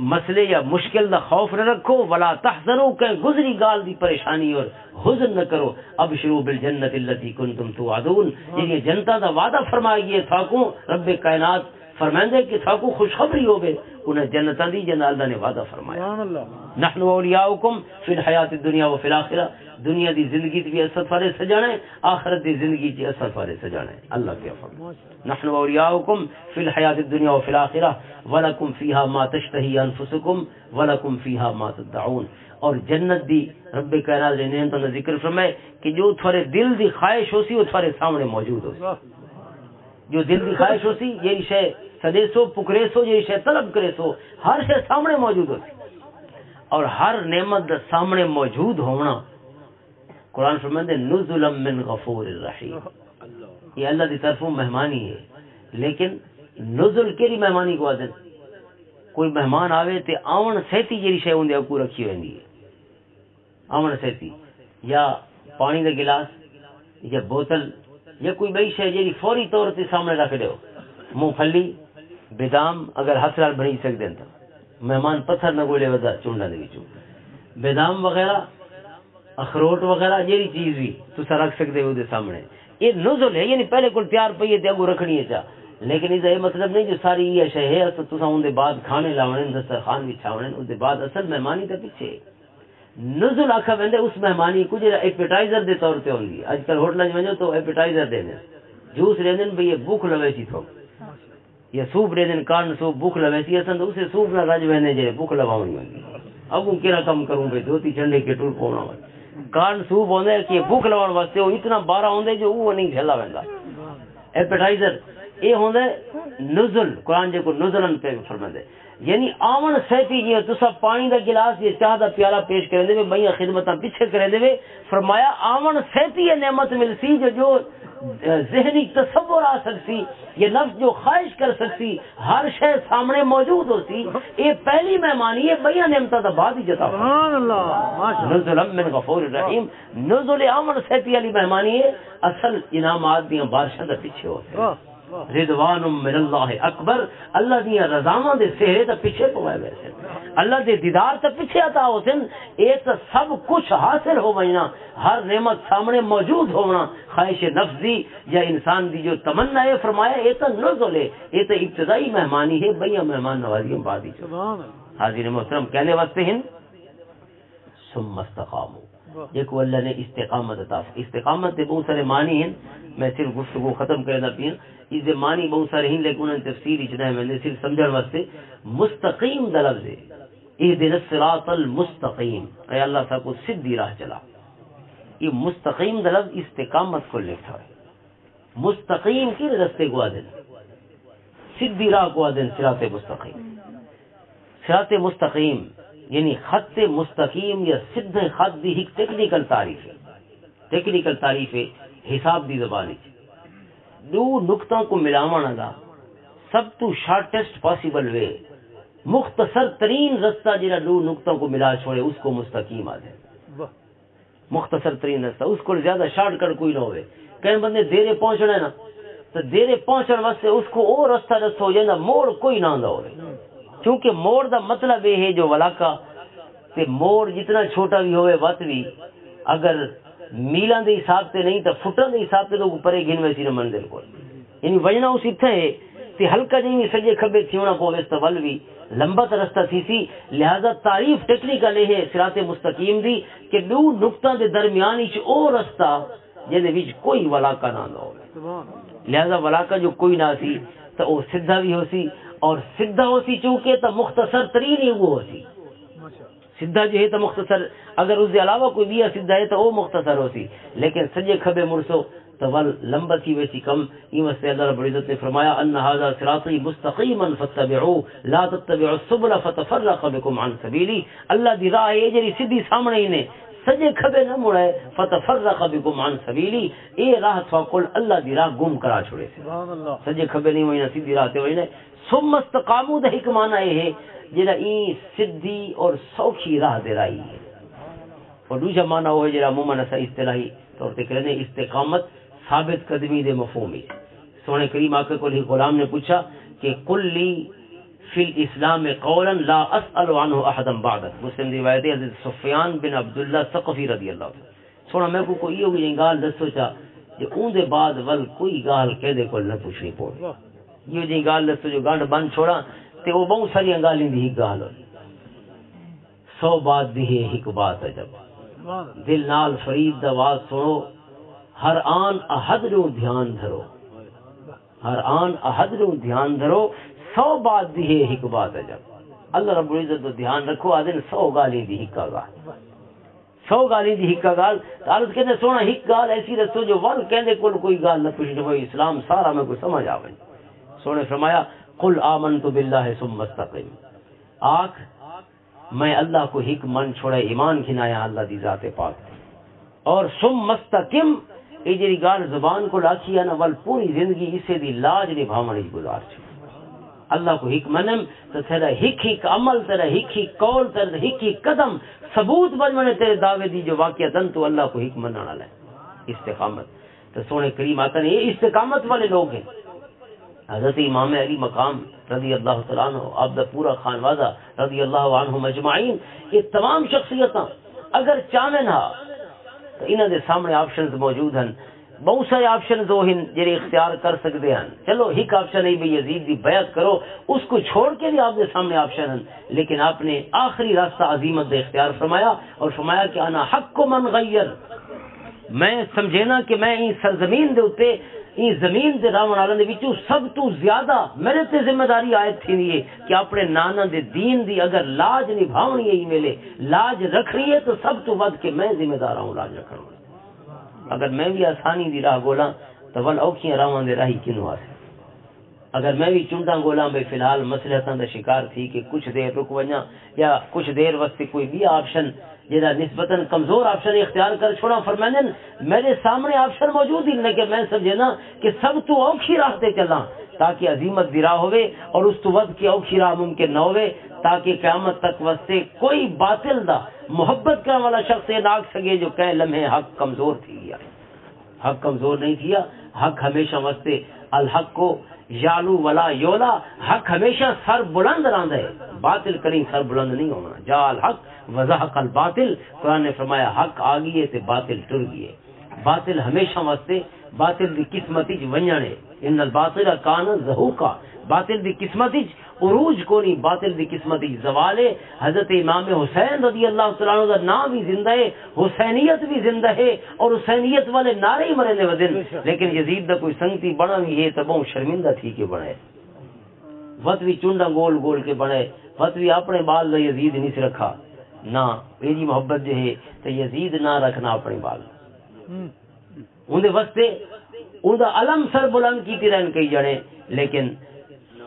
مسئلے یا مشکل دا خوف نہ رکھو ولا تحزنوا کہیں گزری گال دی پریشانی اور حزن نہ کرو ابشروا بالجنت التي كنتم توعدون یہ جنتا دا وعدہ فرمایا گیا تھا کو رب کائنات فرمائندے کہ تھا کو خوشخبری ہوے انہیں جنت دی جن اللہ نے وعدہ فرمایا
سبحان اللہ
نحن اولیاؤکم فی الحیات الدنیا و فی الاخرہ دنیا دی زندگی بھی اثر فارے سجانے آخرت دی زندگی کی اثر فارے سجانے اللہ کیا فرمائے نحن اولیاؤکم فی الحیات الدنیا و فی الاخرہ ولکم فیہا ما تشتہی انفسکم ولکم فیہا ما تدعون اور جنت دی رب کائنات نے نعمتوں کا ذکر فرمائے کہ جو تھوڑے دل دی خواہش ہوسی وہ تھوڑے سامنے موجود ہوسی جو دل دی خواہش ہوسی یہ شے سدے سو پکرے سو یہ شے طلب کرے سو ہر شے سامنے موجود ہوتی اور ہر نعمت سامنے موجود ہونا قرآن فرماتے نزلا من غفور الرحیم یہ اللہ دی طرفوں مہمانی ہے لیکن نزل کیڑی مہمانی کو آدن کوئی مہمان آوے تے آون سیتی جیڑی شے ہوندی کو رکھی ہوندی ہے آون سیتی یا پانی دا گلاس یا بوتل یا کوئی بئی شے جیڑی فوری طور تے سامنے رکھ دیو مونگ پھلی بادام اگر ہاتھ نال بنی سکدے تے مہمان پتھر نہ گولے ودا چونڈا دے وچوں بادام وغیرہ اخروٹ وغیرہ جیڑی چیز بھی تسا رکھ سکدے ہو دے سامنے یہ نزل ہے یعنی پہلے کول تیار پئی ہے تے اگو رکھنی ہے چا لیکن اس یہ مطلب نہیں جو ساری یہ شے ہے تو تسا اون دے بعد کھانے لاونے دسترخوان بچھاونے اس دے بعد اصل مہمانی تے پیچھے نزل آکھا ویندے اس مہمانی کو جڑا ایپیٹائزر دے طور تے ہوندی اج کل ہوٹلاں وچ تو ایپیٹائزر دین جوس لیندن بھئی یہ بھوک لوے سی تو یہ سوپ لیندن کارن سوپ بھوک لوے سی اساں اسے سوپ نہ رج ویندے جے بھوک لواونی ہوندی اب کیڑا کم کروں بھئی دوتی چنڈے کے ٹور پونا کارن سوپ ہوندے کہ بھوک لواون واسطے وہ اتنا بارا ہوندے جو وہ نہیں کھلا ویندا ایپیٹائزر یہ ہوندے نزل قرآن جے کو نزلن پہ فرماندے یعنی آمن سیتی جی تسا پانی دا گلاس یہ چاہ دا پیالہ پیش کریں دے بھئی خدمتاں پیچھے کریں دے فرمایا آمن سیتی یہ نعمت ملسی جو ذہنی تصور آ سکتی یہ نفس جو خواہش کر سکتی ہر شے سامنے موجود ہوتی یہ پہلی مہمانی ہے بھئی نعمتاں دا بعد ہی جتا
سبحان اللہ
نزل من غفور الرحیم نزل آمن سیتی والی مہمانی ہے اصل انعامات دیاں بارشاں دا پیچھے ہوتے رضوان من اللہ اکبر اللہ دیا رضاماں دے سہرے تا پیچھے پوائے ویسے اللہ دے دیدار تا پیچھے عطا ہوسن اے تا سب کچھ حاصل ہو وینا ہر نعمت سامنے موجود ہونا خواہش نفس دی یا انسان دی جو تمنا ہے فرمایا اے تا نزل ہے اے تا ابتدائی مہمانی ہے بھئی مہمان نوازی بعدی حاضر محترم کہنے واسطے ہیں ثم استقاموا دیکھو اللہ نے استقامت عطا استقامت دے بہت سارے معنی ہیں میں صرف گفتگو ختم کرنا پیا اس معنی بہت سارے ہیں لیکن انہوں نے تفسیر اچھنا میں نے صرف سمجھنے واسطے مستقیم دا لفظ ہے اہدنا الصراط المستقیم اے اللہ صاحب کو سیدھی راہ چلا یہ مستقیم دا لفظ استقامت کو لکھا ہے مستقیم کی رستے کو آدن سیدھی راہ کو آدن صراط مستقیم صراط مستقیم یعنی خط مستقیم یا سیدھے خط دی ایک ٹیکنیکل تعریف ہے حساب دی زبان ہے دو نقطوں کو ملاوانا دا سب تو شارٹیسٹ پاسیبل وے مختصر ترین رستہ جہاں دو نقطوں کو ملا چھوڑے اس کو مستقیم آدھے مختصر ترین رستہ اس کو زیادہ شارٹ کٹ کوئی نہ ہوئے کہیں بندے دیرے پہنچنا ہے نا تو دیرے پہنچنے واسطے اس کو اور رستہ رستہ ہو جائے موڑ کوئی نہ ہوئے کیونکہ موڑ دا مطلب یہ ہے جو ولاکا تے موڑ جتنا چھوٹا بھی ہوئے وقت بھی اگر میلاں دے حساب سے نہیں تو فٹاں دے حساب سے تو پرے گن ویسی نہ منزل کو یعنی وجنا اس اتھے ہے تے ہلکا جی سجے کھبے تھیونا کو استقبال بھی لمبا رستہ تھی سی لہذا تعریف ٹیکنیکل ہے صراط مستقیم دی کہ دو نقطہ دے درمیان وچ او رستہ جے دے وچ کوئی ولاکا نہ ہو لہذا ولاکا جو کوئی نہ سی تو او سیدھا بھی ہو سی اور سیدھا ہو سی چونکہ تو مختصر ترین ہی وہ ہو سی سیدھا جو ہے تو مختصر اگر اس کے علاوہ کوئی بھی سیدھا ہے تو وہ مختصر ہو سی لیکن سجے کھبے مرسو تو ول لمبا سی ویسی کم یہ واسطے اللہ رب العزت نے فرمایا ان ھذا صراطی مستقیما فاتبعوه لا تتبعوا السبل فتفرق بكم عن سبیلی اللہ دی راہ ہے جڑی سیدھی سامنے ہی نے سجے کھبے نہ مڑے فتفرق بكم عن سبیلی اے راہ تو کل اللہ دی راہ گم کرا چھوڑے سبحان اللہ سجے کھبے نہیں ہوئی نہ سیدھی راہ تے ہوئی نے ثم استقاموا دے حکمانہ ہے جڑا ای سیدھی اور سوکھی راہ دے راہی ہے اور دوسرا معنی وہ ہے جڑا عموماً اسا اصطلاحی طور تے کرنے استقامت ثابت قدمی دے مفہوم ہے. سونے کریم آقا کو غلام نے پوچھا کہ قل لی فی الاسلام قولا لا اسأل عنہ احدا بعدک. مسلم دی روایت ہے حضرت سفیان بن عبداللہ ثقفی رضی اللہ عنہ. سونا میں کو کوئی ہوئی گال دسو چا کہ اون دے بعد ول کوئی گال کہدے کول نہ پوچھنی پڑ. یہ جی گال دسو جو گانڈ بند چھوڑا تے وہ بہت ساری گالاں دی گال ہو. 100 بات دی ہے ایک بات عجب. دل نال فرید دا آواز سنو ہر آن احد نو دھیان دھرو. ہر آن احد نو دھیان دھرو 100 بات دی ہے ایک بات عجب. اللہ رب العزت تو دھیان رکھو آدن 100 گالی دی ہکا گال 100 گالی دی ہکا گال. عرض کہتے سونا ہک گال ایسی رسو جو ول کہندے کوئی گال نہ پوچھنے ہوئی اسلام سارا میں کوئی سمجھ آوے. سونے فرمایا قل آمنت باللہ ثم استقم. آنکھ میں اللہ کو ہک من چھوڑے ایمان کھنایا اللہ دی ذات پاک اور ثم مستقم یہ جی گال زبان کو لاکھیا نہ ول پوری زندگی اسے دی لاج نبھاونے گزار چھو. اللہ کو ہک منم تو تیرا ہک ہک عمل تیرا ہک ہک قول تیرا ہک ہک قدم ثبوت بننے تیرے دعوے دی جو واقعتاً تو اللہ کو ہک منانا لے. استقامت تو سونے کریم آتا نے یہ استقامت والے لوگ ہیں. حضرت امام علی مقام رضی اللہ تعالیٰ عنہ آپ دا پورا خانوادہ رضی اللہ عنہ مجمعین یہ تمام شخصیتاں اگر چاہیں نا تو انہاں دے سامنے آپشنز موجود ہیں. بہت سارے آپشنز وہ ہیں جڑے اختیار کر سکتے ہیں. چلو ایک آپشن ہے بھی یزید دی بیعت کرو اس کو چھوڑ کے بھی آپ کے سامنے آپشن ہیں. لیکن آپ نے آخری راستہ عظیمت دے اختیار فرمایا اور فرمایا کہ انا حق من غیر. میں سمجھے نا کہ میں این سرزمین دے اتے این زمین دے راون والے وچوں سب تو زیادہ میرے تے ذمہ داری آیت تھی ہے کہ اپنے نانا دے دین دی اگر لاج نبھاونی ہے میلے لاج رکھنی ہے تو سب تو ود کے میں ذمہ دار ہوں لاج رکھن. اگر میں بھی آسانی دی راہ گولا تو ول اوکھیاں راواں دے راہی کینوں آسے. اگر میں بھی چونڈا گولا بھئی فی الحال مصلحتاں دا شکار تھی کہ کچھ دیر رک ونجا یا کچھ دیر واسطے کوئی بھی آپشن جہاں نسبتاً کمزور آپشن اختیار کر چھوڑا فرمائیں میرے سامنے آپشن موجود ہی لیکن میں سمجھے نا کہ سب تو اوکھی راہ تے چلاں تاکہ عظیمت دی راہ ہوئے اور اس تو ود کی اوکھی راہ ممکن نہ ہوئے تاکہ قیامت تک واسطے کوئی باطل دا محبت کرنے والا شخص یہ نہ آکھ سکے جو کہے لمحے حق کمزور تھی گیا. حق کمزور نہیں تھیا. حق ہمیشہ واسطے الحق کو یالو ولا یولا. حق ہمیشہ سر بلند رہندا ہے. باطل کریں سر بلند نہیں ہونا. جا الحق وزحق الباطل. قرآن نے فرمایا حق آ گئی ہے تے باطل ٹر گئی ہے. باطل ہمیشہ واسطے باطل دی قسمت وچ ونجنے ان الباطل کان زہوقا. باطل دی قسمت وچ عروج کو نہیں. باطل دی قسمت وچ زوال ہے. حضرت امام حسین رضی اللہ تعالیٰ عنہ دا نام بھی زندہ ہے. حسینیت بھی زندہ ہے اور حسینیت والے نعرے ہی مرنے ودن. لیکن یزید دا کوئی سنگتی بنا بھی ہے تو بہت شرمندہ تھی کہ بنائے. فتوی چونڈا گول گول کے بنائے. فتوی اپنے بال دا یزید نہیں سے رکھا نہ میری محبت جو ہے تو یزید نہ رکھنا اپنے بال اندے واسطے ان دا علم سر بلند کی رہن کئی جڑے. لیکن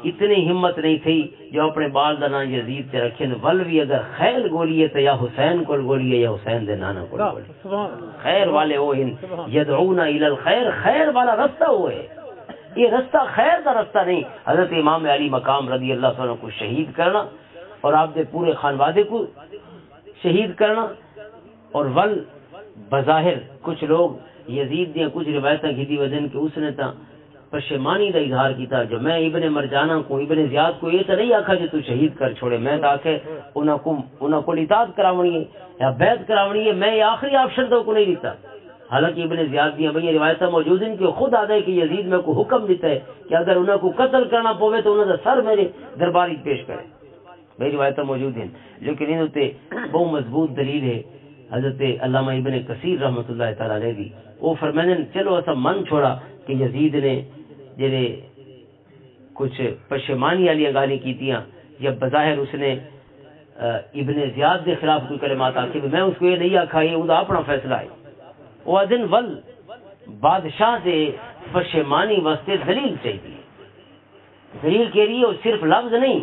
اتنی ہمت نہیں تھی جو اپنے بال دا نام یزید سے رکھیں. ول بھی اگر خیر گولی ہے تو یا حسین کو گولی ہے یا حسین دے نانا کو گولی. خیر والے وہ ہیں یدعون الی الخیر. خیر والا رستہ وہ ہے. یہ رستہ خیر کا رستہ نہیں. حضرت امام علی مقام رضی اللہ عنہ کو شہید کرنا اور آپ دے پورے خانوادے کو شہید کرنا اور ول بظاہر کچھ لوگ یزید دیا کچھ روایتیں کی وجن کہ اس نے تا پشیمانی کا اظہار کیتا جو میں ابن مرجانہ کو ابن زیاد کو یہ تو نہیں آکھا کہ تو شہید کر چھوڑے. میں تو آکھے انہوں کو اطاعت کراونی ہے یا بیعت کراونی ہے. میں یہ آخری آپشن تو کو نہیں دیتا. حالانکہ ابن زیاد دیا بھئی روایتیں موجود ہیں کہ خود آدھا ہے کہ یزید میں کو حکم دیتا ہے کہ اگر انہوں کو قتل کرنا پوے تو انہوں کا سر میرے درباری پیش کرے. بھئی روایتیں موجود ہیں لیکن انہوں تے بہت مضبوط دلیل ہے. حضرت علامہ ابن کثیر رحمۃ اللہ تعالی علیہ دی وہ فرمانے چلو ایسا من چھوڑا کہ یزید نے جنہیں کچھ پشیمانی والی گالی کیتیاں یا بظاہر اس نے ابن زیاد کے خلاف کوئی کلمات آکھی میں اس کو یہ نہیں آکھا یہ وہ اپنا فیصلہ ہے. وہ دن ول بادشاہ سے پشیمانی واسطے دلیل چاہیے. دلیل کے لیے اور صرف لفظ نہیں.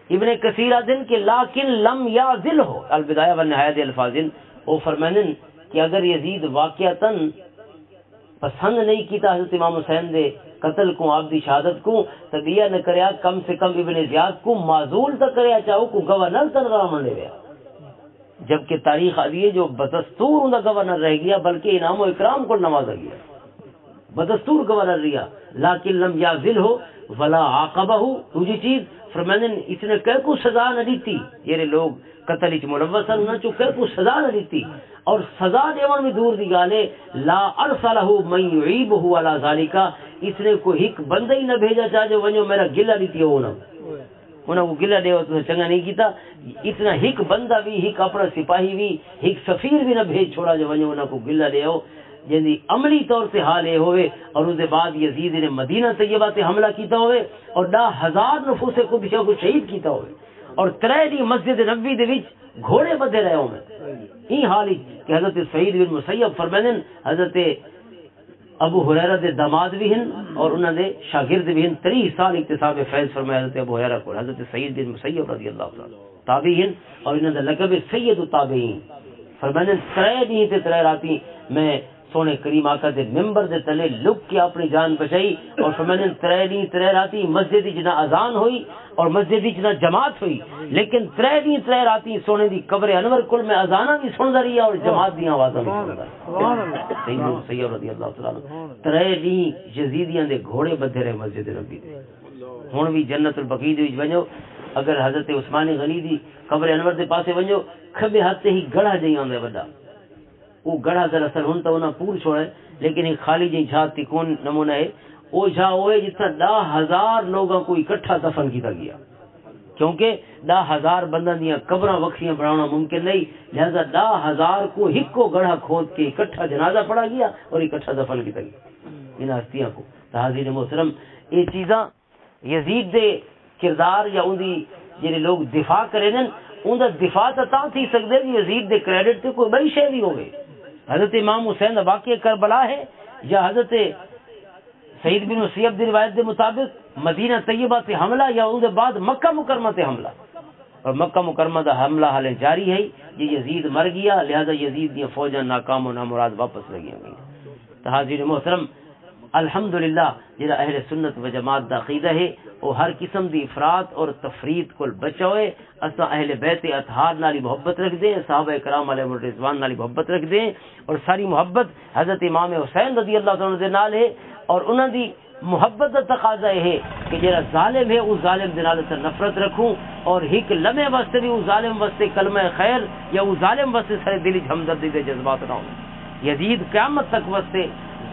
ابن کثیر دن کے لاکن لم یازل ہو البدایہ والنہایہ الفاظن وہ فرمانن کہ اگر یزید واقعتاً پسند نہیں کیتا حضرت امام حسین دے قتل کو آپ دی شہادت کو تو دیا نہ کریا کم سے کم ابن زیاد کو معزول تک کریا چاہو کو گورنر تن رہا من لے گیا. جبکہ تاریخ آدھی ہے جو بدستور ان کا گورنر رہ گیا بلکہ انعام و اکرام کو نوازا گیا بدستور گورنر رہا لیکن لم یازل ہو ولا عاقبہ ہو دوسری چیز فرمانے اس نے کہ کو سزا نہ دیتی یہ لوگ قتل چ ملوث نہ چ کہ کو سزا نہ دیتی اور سزا دیون میں دور دی گالے لا ارسلہ من يعيبه على ذلك اس نے کوئی ایک بندہ ہی نہ بھیجا چاہ جو ونجو میرا گلہ دیتی ہو نہ انہوں کو گلہ دے تو چنگا نہیں کیتا اتنا ایک بندہ بھی ایک اپنا سپاہی بھی ایک سفیر بھی نہ بھیج چھوڑا جو ونجو انہوں کو گلہ دے ہو جن عملی طور سے حال یہ ہوئے اور اس کے بعد یزید نے مدینہ طیبہ سے حملہ کیتا ہوئے اور 10,000 نفوس کو بھی شہید کیتا ہوئے اور 3 دی مسجد نبوی دے وچ گھوڑے بدے رہے ہوں این حال کہ حضرت سعید بن مسیب فرمانے حضرت ابو ہریرہ دے داماد بھی ہیں اور انہوں نے شاگرد بھی ہیں 30 سال اکتساب فیض فرمایا حضرت ابو ہریرہ کو حضرت سعید بن مسیب رضی اللہ عنہ تابعی ہیں اور انہوں نے لقب سید التابعین فرمانے 3 دن تے 3 راتی میں سونے کریم آقا دے ممبر دے تلے لک کے اپنی جان بچائی اور فرمانے 3 دن 3 راتی مسجد جنا اذان ہوئی اور مسجد جنا جماعت ہوئی لیکن 3 دن 3 راتی سونے دی قبر انور کل میں اذانہ بھی سندا رہی اور جماعت دی آوازاں بھی سندا رہی سیدنا سید رضی اللہ تعالی عنہ 3 دن یزیدیاں دے گھوڑے بدھے رہے مسجد نبی دے ہن بھی جنت البقیع وچ ونجو اگر حضرت عثمان غنی دی قبر انور دے پاسے ونجو کھبے ہاتھ ہی گڑھا جئی آندا بڑا وہ گڑھا دراصل ہوں تو انہیں پور چھوڑے لیکن ایک خالی جی جھات تھی کون نمونہ ہے وہ جھا ہوئے جتنا 10,000 لوگوں کو اکٹھا دفن کیتا گیا کیونکہ 10,000 بندہ دیا قبراں وکھریاں بنانا ممکن نہیں لہذا 10,000 کو ہک کو گڑھا کھود کے اکٹھا جنازہ پڑا گیا اور اکٹھا دفن کیتا گیا ان ہستیاں کو حاضرین محترم یہ چیزاں یزید دے کردار یا ان دی جڑے لوگ دفاع کرے نا ان دا دفاع تا تھی سکدے کہ یزید دے کریڈٹ تے کوئی بڑی شے نہیں ہوگی حضرت امام حسین واقع کربلا ہے یا حضرت سعید بن مسیب دی روایت دے مطابق مدینہ طیبہ سے حملہ یا ان کے بعد مکہ مکرمہ سے حملہ اور مکہ مکرمہ دا حملہ حال جاری ہے یہ یزید مر گیا لہذا یزید دی فوجاں ناکام و نامراد واپس لگی گئی تو حاضرین محترم الحمدللہ جڑا اہل سنت و جماعت دا عقیدہ ہے وہ ہر قسم دی افراط اور تفرید کو بچوئے اسا اہل بیت اطہار نالی محبت رکھ دیں صحابہ کرام علیہ الرضوان نالی محبت رکھ دیں اور ساری محبت حضرت امام حسین رضی اللہ عنہ دے نال ہے اور انہاں دی محبت دا تقاضا ہے کہ جڑا ظالم ہے اس ظالم دے نال سے نفرت رکھوں اور ایک لمحے واسطے بھی اس ظالم واسطے کلمہ خیر یا اس ظالم واسطے سارے دلی ہمدردی دے جذبات نہ ہوں یزید قیامت تک واسطے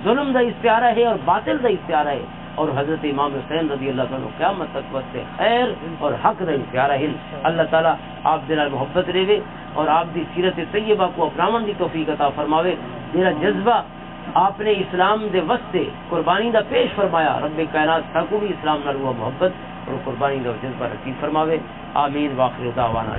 ظلم دا استعارہ ہے اور باطل دا استعارہ ہے اور حضرت امام حسین رضی اللہ عنہ قیامت تک واسطے خیر اور حق دا استعارہ ہے اللہ تعالیٰ آپ دے نال محبت رہے اور آپ دی سیرت طیبہ کو اپناون دی توفیق عطا فرماوے میرا جذبہ آپ نے اسلام دے واسطے قربانی دا پیش فرمایا رب کائنات تھا کو بھی اسلام نال ہوا محبت اور قربانی دا جذبہ نصیب فرماوے آمین واخر دعوانا